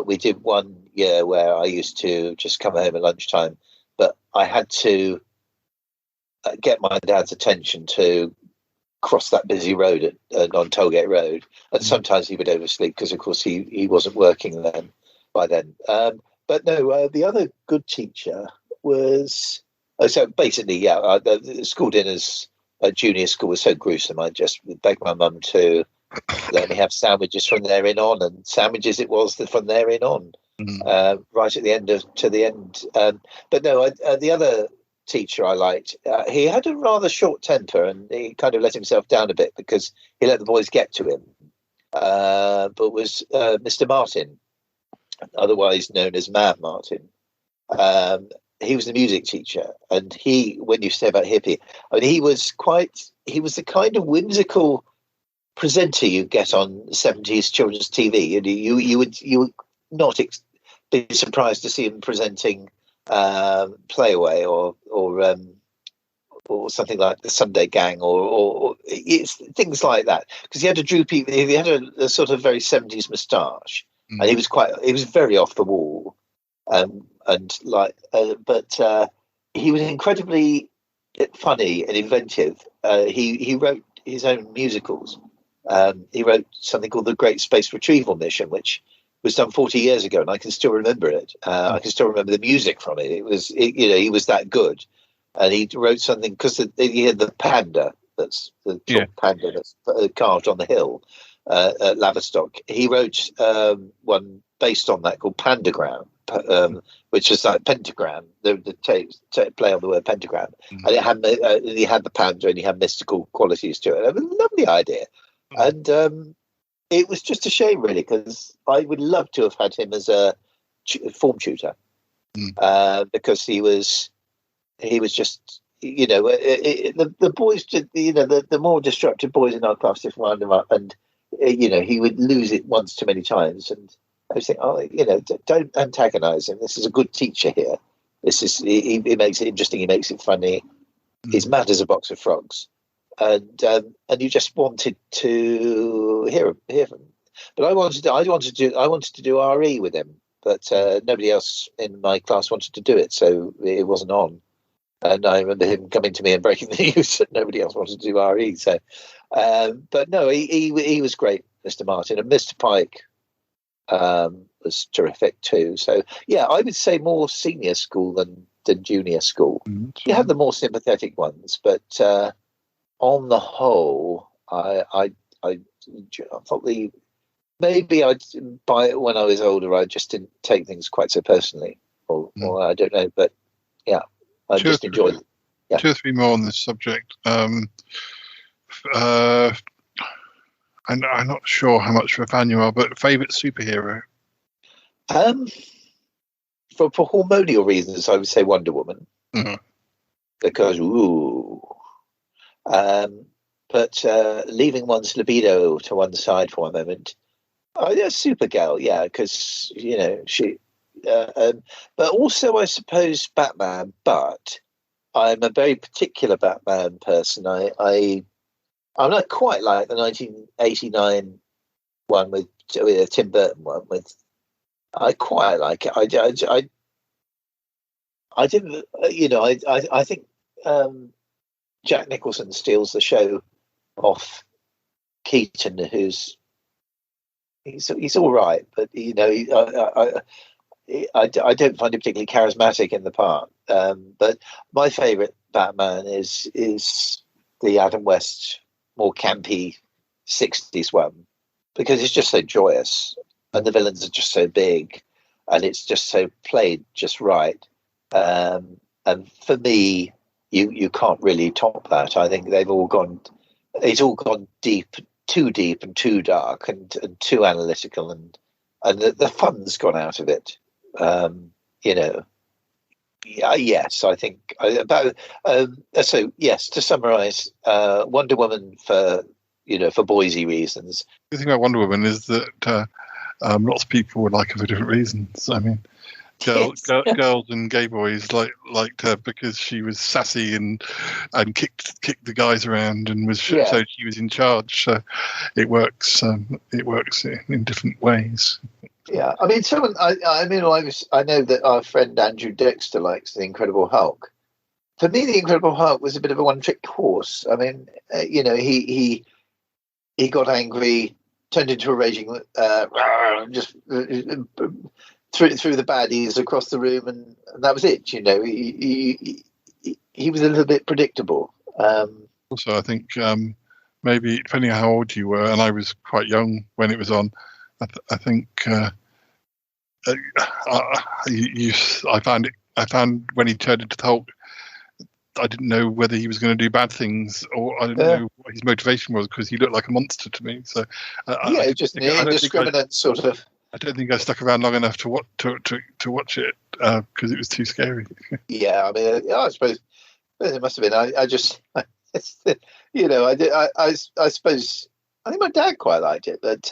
we did 1 year where I used to just come home at lunchtime, but I had to get my dad's attention to cross that busy road on Tollgate Road, and sometimes he would oversleep because, of course, he wasn't working by then. But no, the other good teacher was so basically, the school dinners at junior school was so gruesome. I just begged my mum to let me have sandwiches from there in on, and sandwiches it was from there in on, right at the end to the end. But no, the other teacher I liked, he had a rather short temper, and he kind of let himself down a bit because he let the boys get to him, but was Mr. Martin, otherwise known as Mad Martin. He was the music teacher, and when you say about hippie, I mean, he was the kind of whimsical presenter you get on 70s children's TV, and you would not be surprised to see him presenting Playaway or something like the Sunday Gang or it's things like that, because he had a sort of very 70s moustache, and he was very off the wall, but he was incredibly funny and inventive. He wrote his own musicals. He wrote something called The Great Space Retrieval Mission, which was done 40 years ago, and I can still remember it. I can still remember the music from it. He was that good. And he wrote something, because he had the panda, panda that's carved on the hill at Laverstock. He wrote one based on that called Pandagram, which is like pentagram, the play on the word pentagram. And he had the panda, and he had mystical qualities to it. It was a lovely idea. And it was just a shame, really, because I would love to have had him as a form tutor, because he was just, the boys, the more disruptive boys in our class just wound him up, and he would lose it once too many times. And I was thinking, don't antagonize him. This is a good teacher here. He makes it interesting. He makes it funny. He's mad as a box of frogs, and you just wanted to hear him. But I wanted to do RE with him, but nobody else in my class wanted to do it, so it wasn't on. And I remember him coming to me and breaking the news that nobody else wanted to do RE. So, but no, he was great, Mr. Martin, and Mr. Pike was terrific too. So yeah, I would say more senior school than junior school. You have the more sympathetic ones, but on the whole, I thought when I was older, I just didn't take things quite so personally, or I don't know, but yeah, I just enjoyed it. Yeah. 2 or 3 more on this subject. I'm not sure how much of a fan you are, but favourite superhero? For hormonal reasons, I would say Wonder Woman. Mm-hmm. Because, but leaving one's libido to one side for a moment, Supergirl, yeah, because, she... but also, I suppose, Batman, but I'm a very particular Batman person. I'm not quite like the 1989 one with Tim Burton one. I quite like it. I didn't, I think Jack Nicholson steals the show off Keaton, he's all right, but I don't find him particularly charismatic in the part. But my favourite Batman is the Adam West, more campy 60s one, because it's just so joyous and the villains are just so big and it's just so played just right. And for me, you can't really top that. I think it's all gone deep and too dark and too analytical, and the fun's gone out of it. Yes, I think so yes, to summarize, Wonder Woman for Boise reasons. The thing about Wonder Woman is that lots of people would like her for different reasons. I mean, girls and gay boys liked her because she was sassy and kicked the guys around and so she was in charge. So it works in different ways. Yeah, I mean, I know that our friend Andrew Dexter likes the Incredible Hulk. For me, the Incredible Hulk was a bit of a one-trick horse. I mean, he got angry, turned into a raging, just threw the baddies across the room, and that was it. He was a little bit predictable. Also, I think maybe depending on how old you were, and I was quite young when it was on. I think I found when he turned into the Hulk, I didn't know whether he was going to do bad things or I didn't know what his motivation was, because he looked like a monster to me. So just an indiscriminate sort of. I don't think I stuck around long enough to watch it because it was too scary. Yeah, I mean, I suppose it must have been. I suppose I think my dad quite liked it, but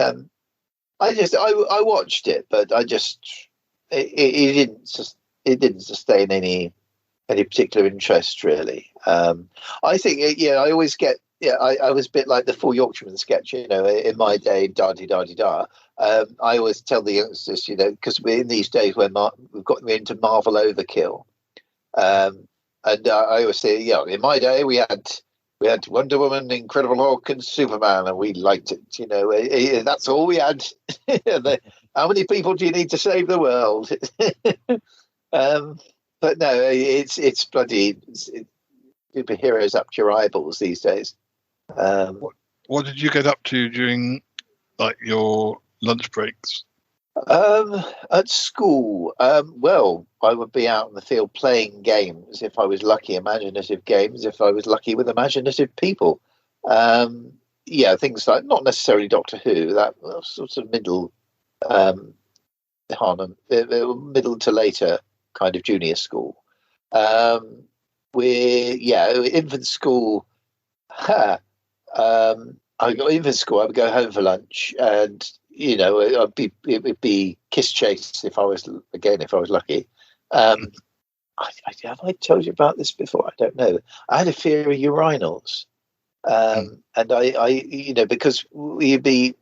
I watched it, but it didn't sustain any particular interest really. I think I always get I was a bit like the Four Yorkshiremen sketch, in my day, da-di-da-di-da. I always tell the youngsters, because we're in these days when we've got into Marvel overkill, and I always say, in my day we had Wonder Woman, Incredible Hulk, and Superman, and we liked it. That's all we had. How many people do you need to save the world? But no, it's bloody superheroes up to your eyeballs these days. What did you get up to during your lunch breaks? At school, well, I would be out in the field playing games if I was lucky, imaginative games if I was lucky with imaginative people. Things like not necessarily Doctor Who, that sort of middle to later kind of junior school. Infant school. I got infant school. I would go home for lunch, and it would be kiss chase if I was lucky. have I told you about this before? I don't know. I had a fear of urinals. And I, because you'd be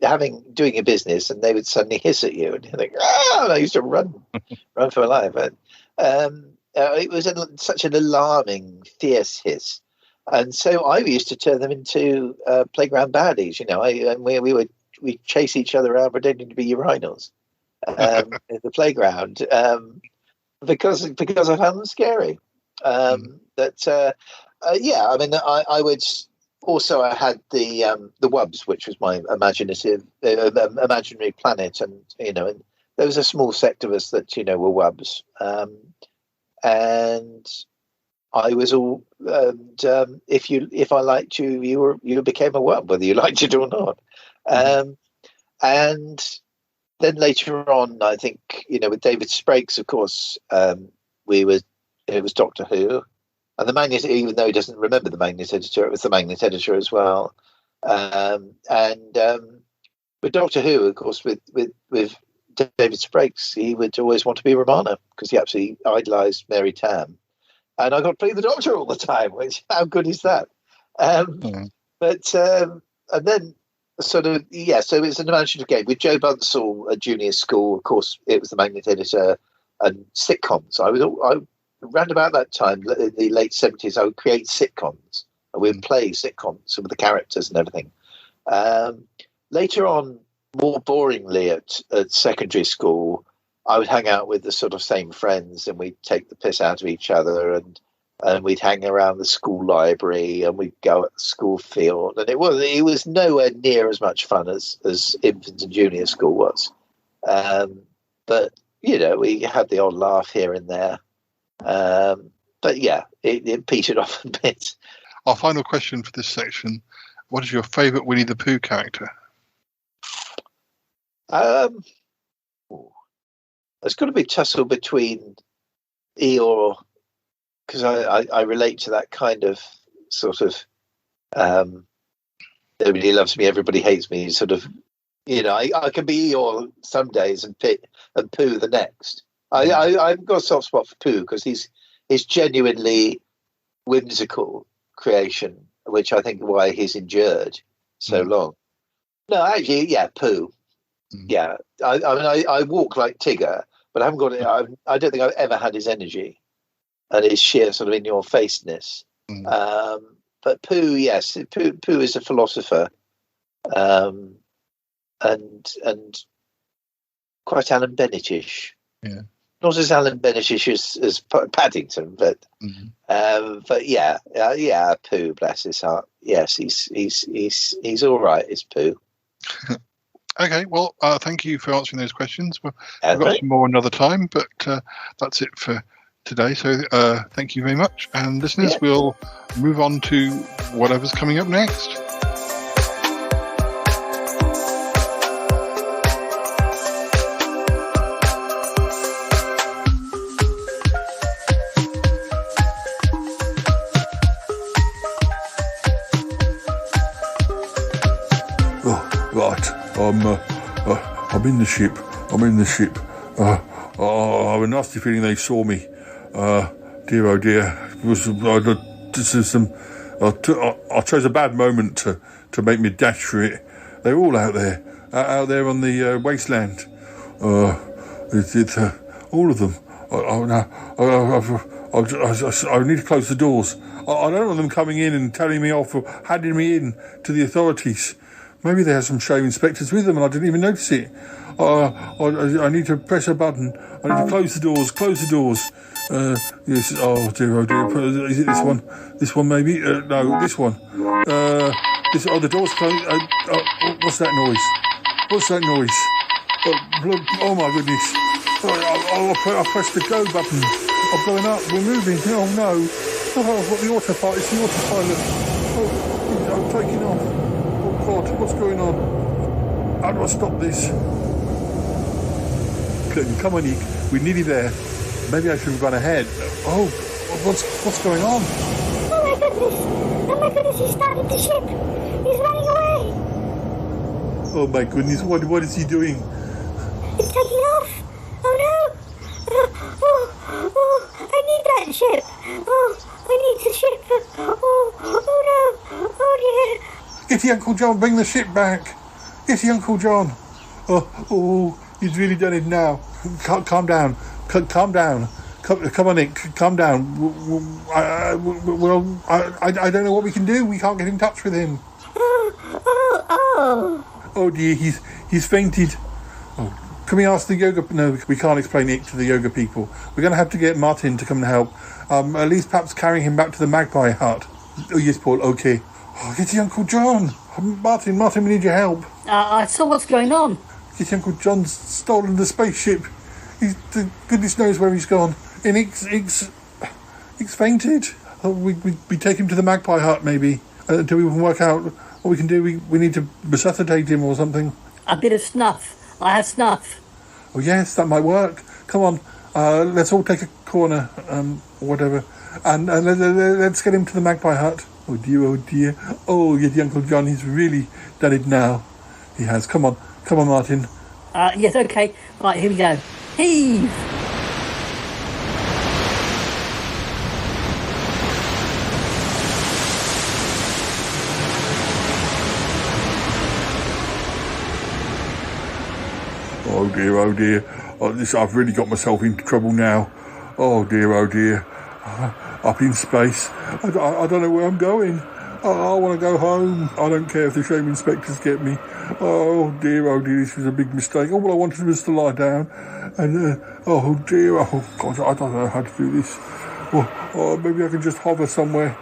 doing a business and they would suddenly hiss at you and you think, and I used to run for my life. And it was such an alarming, fierce hiss. And so I used to turn them into playground baddies, and we'd chase each other around pretending to be urinals in the playground because I found them scary. I would. Also, I had the Wubs, which was my imaginary planet, and and there was a small sect of us that were Wubs, and I was all. And if I liked you, you became a Wub, whether you liked it or not. And then later on, I think with David Sprakes, of course, it was Doctor Who. And the Magnet, even though he doesn't remember the Magnet editor, it was the Magnet editor as well. With Doctor Who, of course, with David Sprakes, he would always want to be Romana because he absolutely idolised Mary Tam. And I got to play the Doctor all the time, which, how good is that? But, and then sort of, so it's an imaginative game. With Joe Bunsell at junior school, of course, it was the Magnet editor and sitcoms. Around about that time, in the late 70s, I would create sitcoms. And we would play sitcoms with the characters and everything. Later on, more boringly at secondary school, I would hang out with the sort of same friends and we'd take the piss out of each other and we'd hang around the school library and we'd go at the school field. And it was nowhere near as much fun as infant and junior school was. But, we had the odd laugh here and there. But yeah, it petered off a bit. Our final question for this section: what is your favourite Winnie the Pooh character? There's got to be tussle between Eeyore, because I relate to that kind of sort of nobody loves me, everybody hates me. Sort of, I can be Eeyore some days and Pooh the next. I've got a soft spot for Pooh because he's genuinely whimsical creation, which I think why he's endured so long. No, actually, Pooh. Yeah, I walk like Tigger, but I haven't got it. I don't think I've ever had his energy and his sheer sort of in-your-faceness. But Pooh, yes, Pooh is a philosopher, and quite Alan Bennett-ish. Yeah. Not as Alan Bennett-ish as Paddington, but Pooh, bless his heart. Yes, he's all right. It's Pooh. Okay, well, thank you for answering those questions. We've got some more another time, but that's it for today. So thank you very much, and listeners, we'll move on to whatever's coming up next. I'm in the ship. I have a nasty feeling they saw me. Dear, oh dear. I chose a bad moment to make me dash for it. They're all out there on the wasteland. It's all of them. I need to close the doors. I don't want them coming in and telling me off or handing me in to the authorities. Maybe they have some show inspectors with them and I didn't even notice it. I need to press a button. I need to close the doors. Yes. Oh dear. Is it this one? This one maybe? No, this one. The door's closed. What's that noise? Oh my goodness. I pressed the go button. I'm going up. We're moving. Oh no. I've got the autopilot. It's the autopilot. I'm taking off. God, what's going on? How do I stop this? Come on, Eek. We're nearly there. Maybe I should run ahead. Oh, what's going on? Oh my goodness, he started the ship. He's running away. Oh my goodness, what is he doing? He's taking off. Oh no. I need that Yeti Uncle John, bring the ship back. Yeti Uncle John. Oh, he's really done it now. Calm down. Calm down. Come on, Nick. Calm down. I don't know what we can do. We can't get in touch with him. Oh dear, he's fainted. Oh, can we ask the yoga? No, we can't explain it to the yoga people. We're going to have to get Martin to come and help. At least perhaps carrying him back to the Magpie Hut. Oh yes, Paul. Okay. Oh, Yeti Uncle John. Martin, we need your help. I saw what's going on. Yeti Uncle John's stolen the spaceship. Goodness knows where he's gone. And Ix fainted. We take him to the Magpie Hut, maybe, until we can work out what we can do. We need to resuscitate him or something. A bit of snuff. I have snuff. Oh yes, that might work. Come on, let's all take a corner, or whatever, and let's get him to the Magpie Hut. Oh dear. Oh, Yeti Uncle John, he's really done it now. He has. Come on, Martin. Yes, okay. Right, here we go. Heave! Oh dear. I've really got myself into trouble now. Oh dear. Up in space. I don't know where I'm going. I want to go home. I don't care if the shame inspectors get me. Oh dear, this was a big mistake. All I wanted was to lie down. And, oh dear, oh God, I don't know how to do this. Or maybe I can just hover somewhere.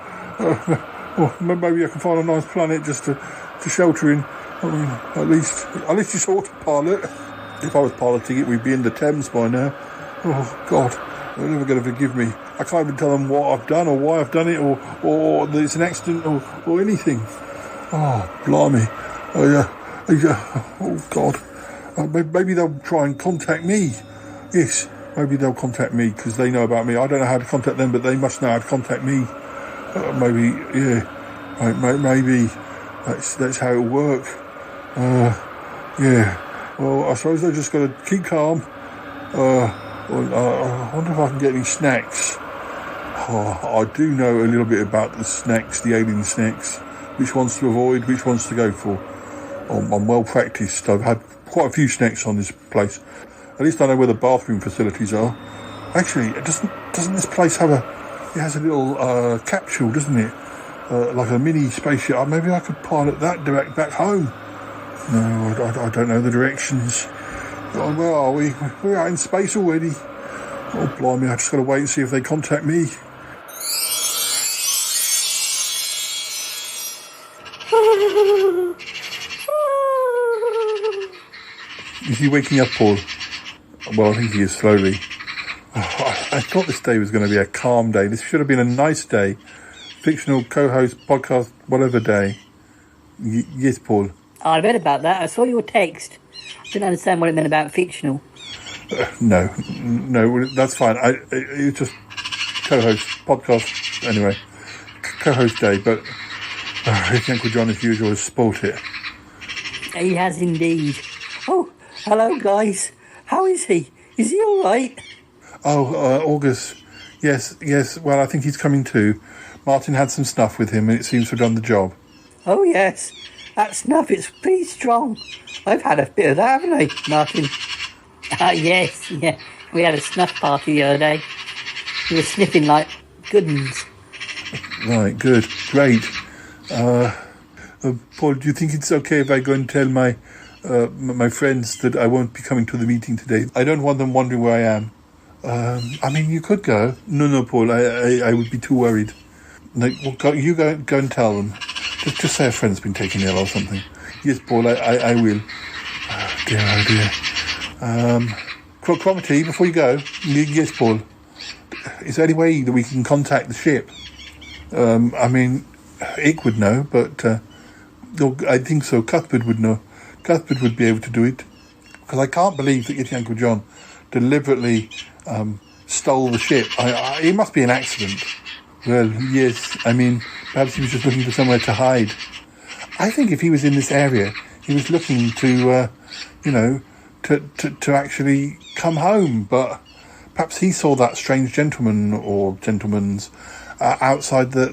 Or maybe I can find a nice planet just to shelter in. I mean, at least it's autopilot. If I was piloting it, we'd be in the Thames by now. Oh God, they're never going to forgive me. I can't even tell them what I've done or why I've done it or that it's an accident or anything. Oh, blimey. Oh God. Maybe they'll try and contact me. Yes, maybe they'll contact me because they know about me. I don't know how to contact them, but they must know how to contact me. Maybe that's how it'll work. Yeah. Well, I suppose they've just got to keep calm. I wonder if I can get any snacks. I do know a little bit about the snacks, the alien snacks. Which ones to avoid, which ones to go for. I'm well practiced. I've had quite a few snacks on this place. At least I know where the bathroom facilities are. Actually, doesn't this place have it has a little capsule, doesn't it? Like a mini spaceship. Maybe I could pilot that direct back home. No, I don't know the directions. Oh, where are we? We're out in space already. Oh, blimey, I just got to wait and see if they contact me. Is he waking up, Paul? Well, I think he is slowly. I thought this day was going to be a calm day. This should have been a nice day. Fictional co-host, podcast, whatever day. Yes, Paul. I read about that. I saw your text. I didn't understand what it meant about fictional. No, that's fine. It's just co-host, podcast, anyway. Co-host day, but Uncle John, as usual, has spoilt it. He has indeed. Oh, hello, guys. How is he? Is he all right? Oh, August. Yes. Well, I think he's coming too. Martin had some snuff with him, and it seems to have done the job. Oh, yes. That snuff, it's pretty strong. I've had a bit of that, haven't I, Martin? Yes. We had a snuff party the other day. We were sniffing like good uns. Right, good. Great. Paul, do you think it's okay if I go and tell my friends that I won't be coming to the meeting today? I don't want them wondering where I am. I mean, you could go. No, Paul, I would be too worried. No, you go and tell them. Just say a friend's been taken ill or something. Yes, Paul, I will. Oh dear. Cromitty, before you go. Yes, Paul. Is there any way that we can contact the ship? I mean, Ick would know, but I think so. Cuthbert would know. Cuthbert would be able to do it. Because I can't believe that Yeti Uncle John deliberately stole the ship. It must be an accident. Well, yes. I mean, perhaps he was just looking for somewhere to hide. I think if he was in this area, he was looking to, to actually come home. But perhaps he saw that strange gentleman or gentlemen's outside the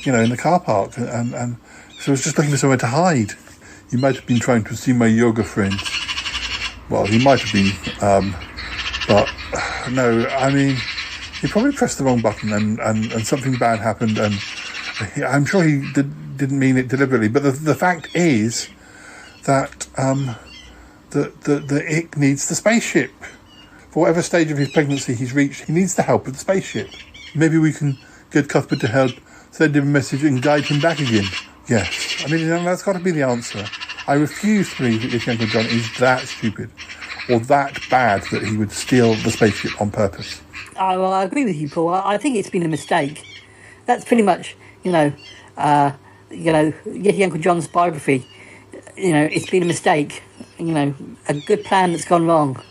in the car park, and so I was just looking for somewhere to hide. He might have been trying to see my yoga friends. Well, he might have been, but no, I mean, he probably pressed the wrong button and something bad happened, and I'm sure he didn't mean it deliberately. But the fact is that the Ick needs the spaceship. For whatever stage of his pregnancy he's reached, he needs the help of the spaceship. Maybe we can get Cuthbert to help, send him a message and guide him back again. Yes, I mean, that's got to be the answer. I refuse to believe that Yeti Uncle John is that stupid or that bad that he would steal the spaceship on purpose. Well, I agree with you, Paul. I think it's been a mistake. That's pretty much, Yeti Uncle John's biography. It's been a mistake. A good plan that's gone wrong.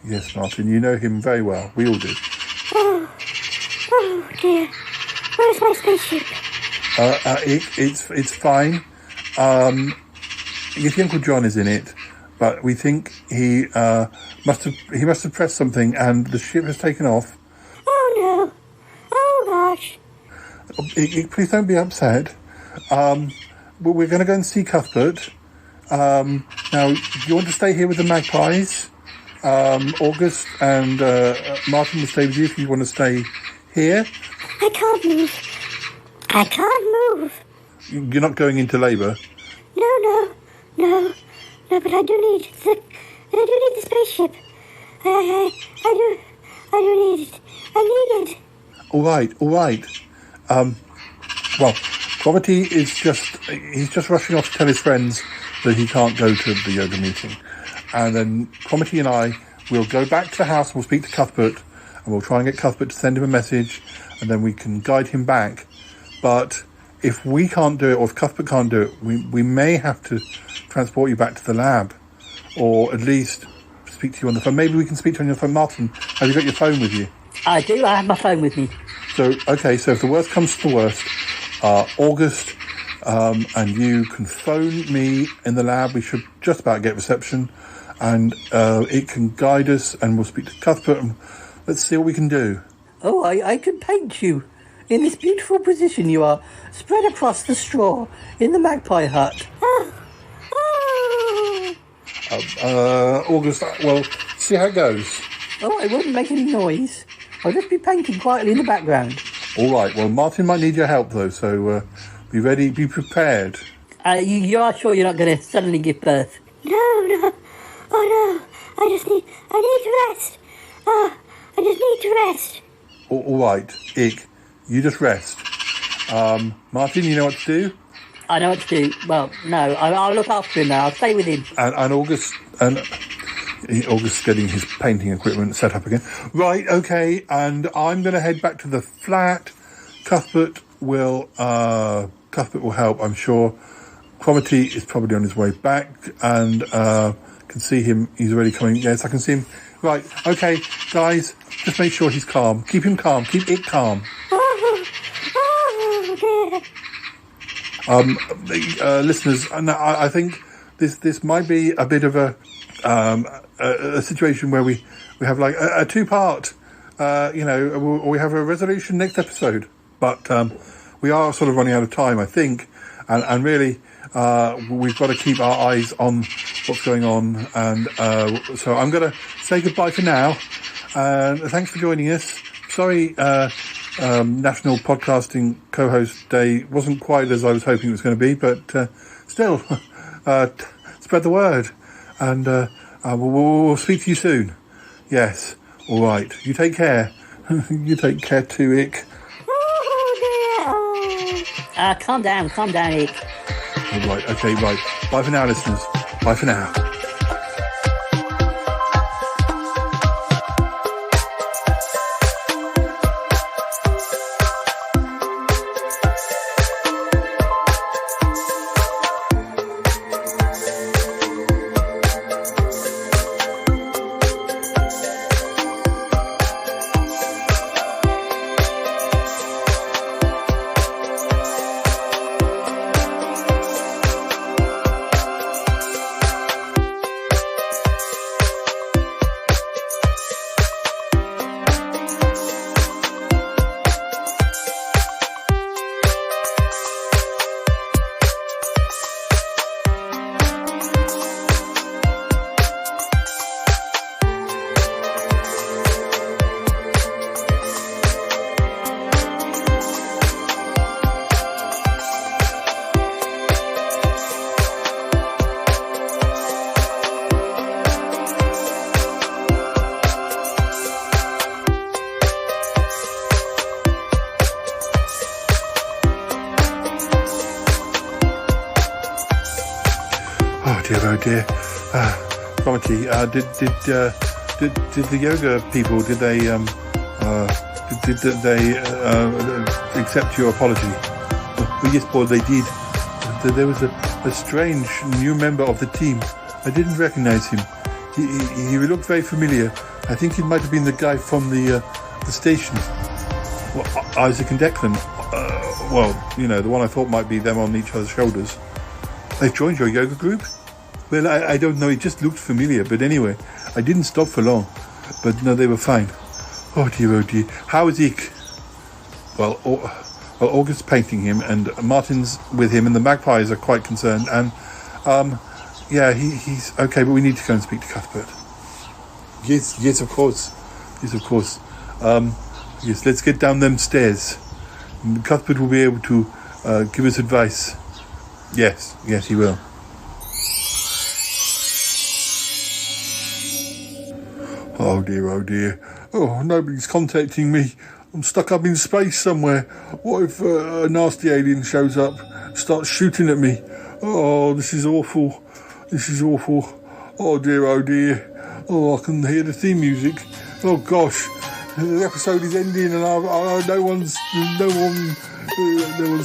Yes, Martin, you know him very well. We all do. Oh dear. Where's my spaceship? It's fine. Yeti Uncle John is in it, but we think he must have pressed something and the ship has taken off. Oh no! Oh gosh! Please don't be upset. We're going to go and see Cuthbert. Now, do you want to stay here with the magpies? August and Martin will stay with you if you want to stay here. I can't move. You're not going into labour? No, but I do need the spaceship. I do need it. I need it. All right. Well, Cromitty he's just rushing off to tell his friends that he can't go to the yoga meeting. And then Cromitty and I will go back to the house, we'll speak to Cuthbert, and we'll try and get Cuthbert to send him a message, and then we can guide him back. But if we can't do it, or if Cuthbert can't do it, we may have to transport you back to the lab, or at least speak to you on the phone. Maybe we can speak to you on your phone. Martin, have you got your phone with you? I do. I have my phone with me. So if the worst comes to the worst, August and you can phone me in the lab. We should just about get reception, and it can guide us, and we'll speak to Cuthbert, and let's see what we can do. Oh, I can paint you in this beautiful position you are, spread across the straw in the magpie hut. August, well, see how it goes. Oh, I wouldn't make any noise. I'll just be painting quietly in the background. All right, well, Martin might need your help, though, so be ready, be prepared. You are sure you're not going to suddenly give birth? No. Oh, no. I need to rest. I just need to rest. All right, Ick, you just rest. Martin, you know what to do? I know what to do. Well, no, I'll look after him now. I'll stay with him. And August getting his painting equipment set up again. Right, okay, and I'm going to head back to the flat. Cuthbert will help, I'm sure. Cromitty is probably on his way back, and can see him. He's already coming. Yes, I can see him. Right, okay, guys, just make sure he's calm. Keep him calm. Keep it calm. Listeners, I think this might be a bit of a situation where we have like a two-part, or we have a resolution next episode. But we are sort of running out of time, I think, and really we've got to keep our eyes on what's going on. And so I'm going to say goodbye for now. Thanks for joining us. Sorry, National Podcasting Co-host Day wasn't quite as I was hoping it was going to be, but still, spread the word, and we'll speak to you soon. Yes, all right. You take care. You take care too, Ick. Calm down, Ick. All right, okay, right. Bye for now, listeners. Bye for now. Oh dear. Cromitty, did the yoga people, did they accept your apology? Oh, yes, Paul, they did. There was a strange new member of the team. I didn't recognize him. He looked very familiar. I think he might have been the guy from the station. Well, Isaac and Declan. The one I thought might be them on each other's shoulders. They've joined your yoga group? Well, I don't know. It just looked familiar. But anyway, I didn't stop for long. But no, they were fine. Oh dear. How is Ick? Well, August's painting him, and Martin's with him, and the magpies are quite concerned. And he's okay. But we need to go and speak to Cuthbert. Yes, of course. Yes, let's get down them stairs. Cuthbert will be able to give us advice. Yes, he will. Oh dear. Oh, nobody's contacting me. I'm stuck up in space somewhere. What if a nasty alien shows up, starts shooting at me? Oh, this is awful. Oh dear. Oh, I can hear the theme music. Oh gosh, the episode is ending and no one's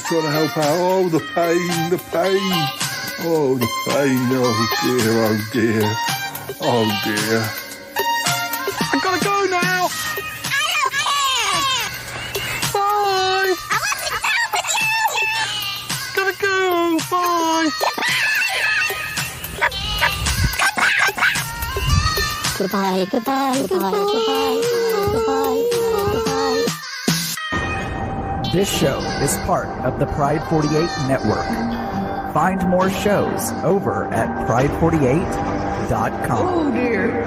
trying to help out. Oh, the pain. Oh, the pain. Oh dear. I gotta go now. Bye. I want to go with you. Gotta go. Bye. Goodbye. This show is part of the Pride 48 network. Find more shows over at pride48.com. Oh dear,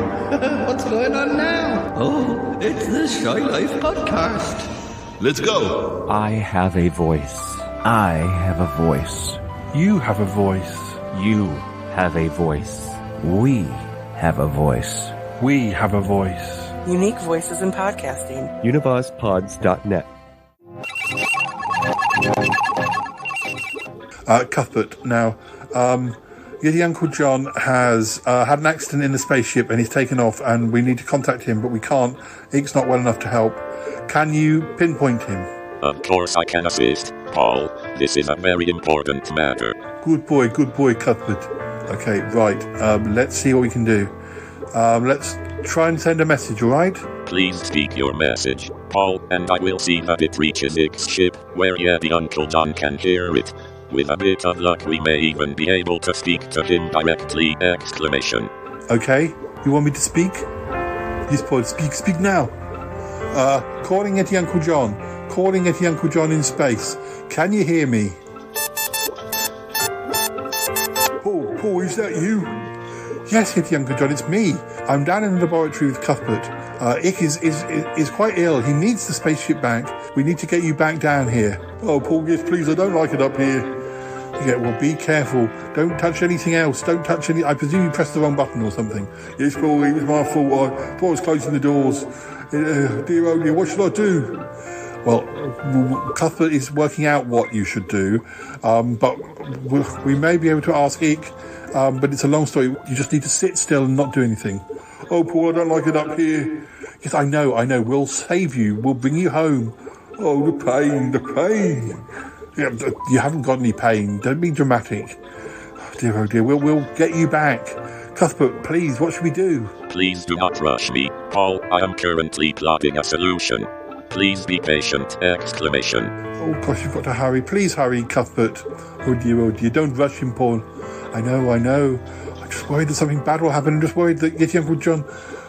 what's going on now? Oh, it's the Shy Life podcast. Let's go. I have a voice. I have a voice. You have a voice. You have a voice. We have a voice. We have a voice. Unique voices in podcasting. UnivazPods.net. Cuthbert, now, Yeti Uncle John has had an accident in the spaceship and he's taken off, and we need to contact him, but we can't. Ick's not well enough to help. Can you pinpoint him? Of course I can assist, Paul. This is a very important matter. Good boy, Cuthbert. Okay, right. Let's see what we can do. Let's try and send a message, all right? Please speak your message, Paul, and I will see that it reaches Ick's ship, where Yeti Uncle John can hear it. With a bit of luck, we may even be able to speak to him directly! Okay, you want me to speak? Yes, Paul, speak now. Calling Yeti Uncle John. Calling Yeti Uncle John in space. Can you hear me? Paul, is that you? Yes, Yeti Uncle John, it's me. I'm down in the laboratory with Cuthbert. Ick is quite ill. He needs the spaceship back. We need to get you back down here. Oh, Paul, yes, please, I don't like it up here. Yeah, well, be careful. Don't touch anything else. Don't touch any... I presume you pressed the wrong button or something. Yes, Paul, it was my fault. I thought I was closing the doors. Dear, oh dear, what should I do? Well, Cuthbert is working out what you should do, but we may be able to ask Ick, but it's a long story. You just need to sit still and not do anything. Oh, Paul, I don't like it up here. Yes, I know. We'll save you. We'll bring you home. Oh, the pain. Yeah, you haven't got any pain. Don't be dramatic. Oh dear. We'll get you back. Cuthbert, please, what should we do? Please do not rush me, Paul. I am currently plotting a solution. Please be patient! Oh gosh, you've got to hurry. Please hurry, Cuthbert. Oh dear. Don't rush him, Paul. I know. I'm just worried that something bad will happen. I'm just worried that Yeti Uncle John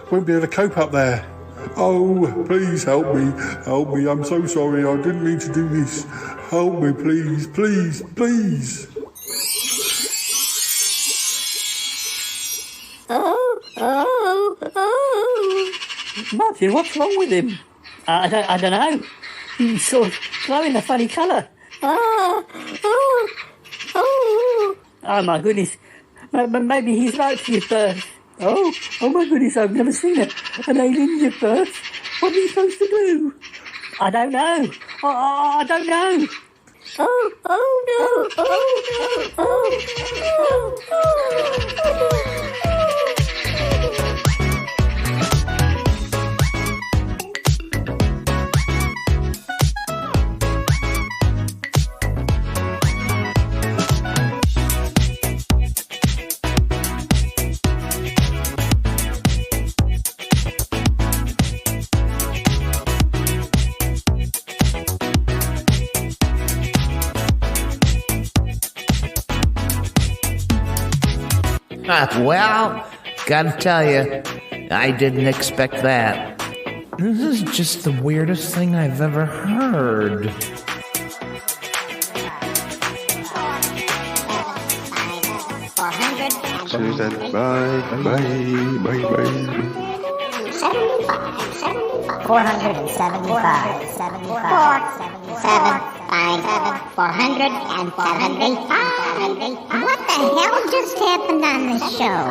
won't be able to cope up there. Oh, please help me. I'm so sorry. I didn't mean to do this. Help me, please. Oh. Martin, what's wrong with him? I don't know. He's sort of glowing a funny colour. Oh, my goodness. Maybe he's right to give birth. Oh my goodness, I've never seen an alien give birth. What are you supposed to do? I don't know. I don't know. Oh no. Well, gotta tell you, I didn't expect that. This is just the weirdest thing I've ever heard. Susan, bye. 475. 475. What the hell just happened on this show?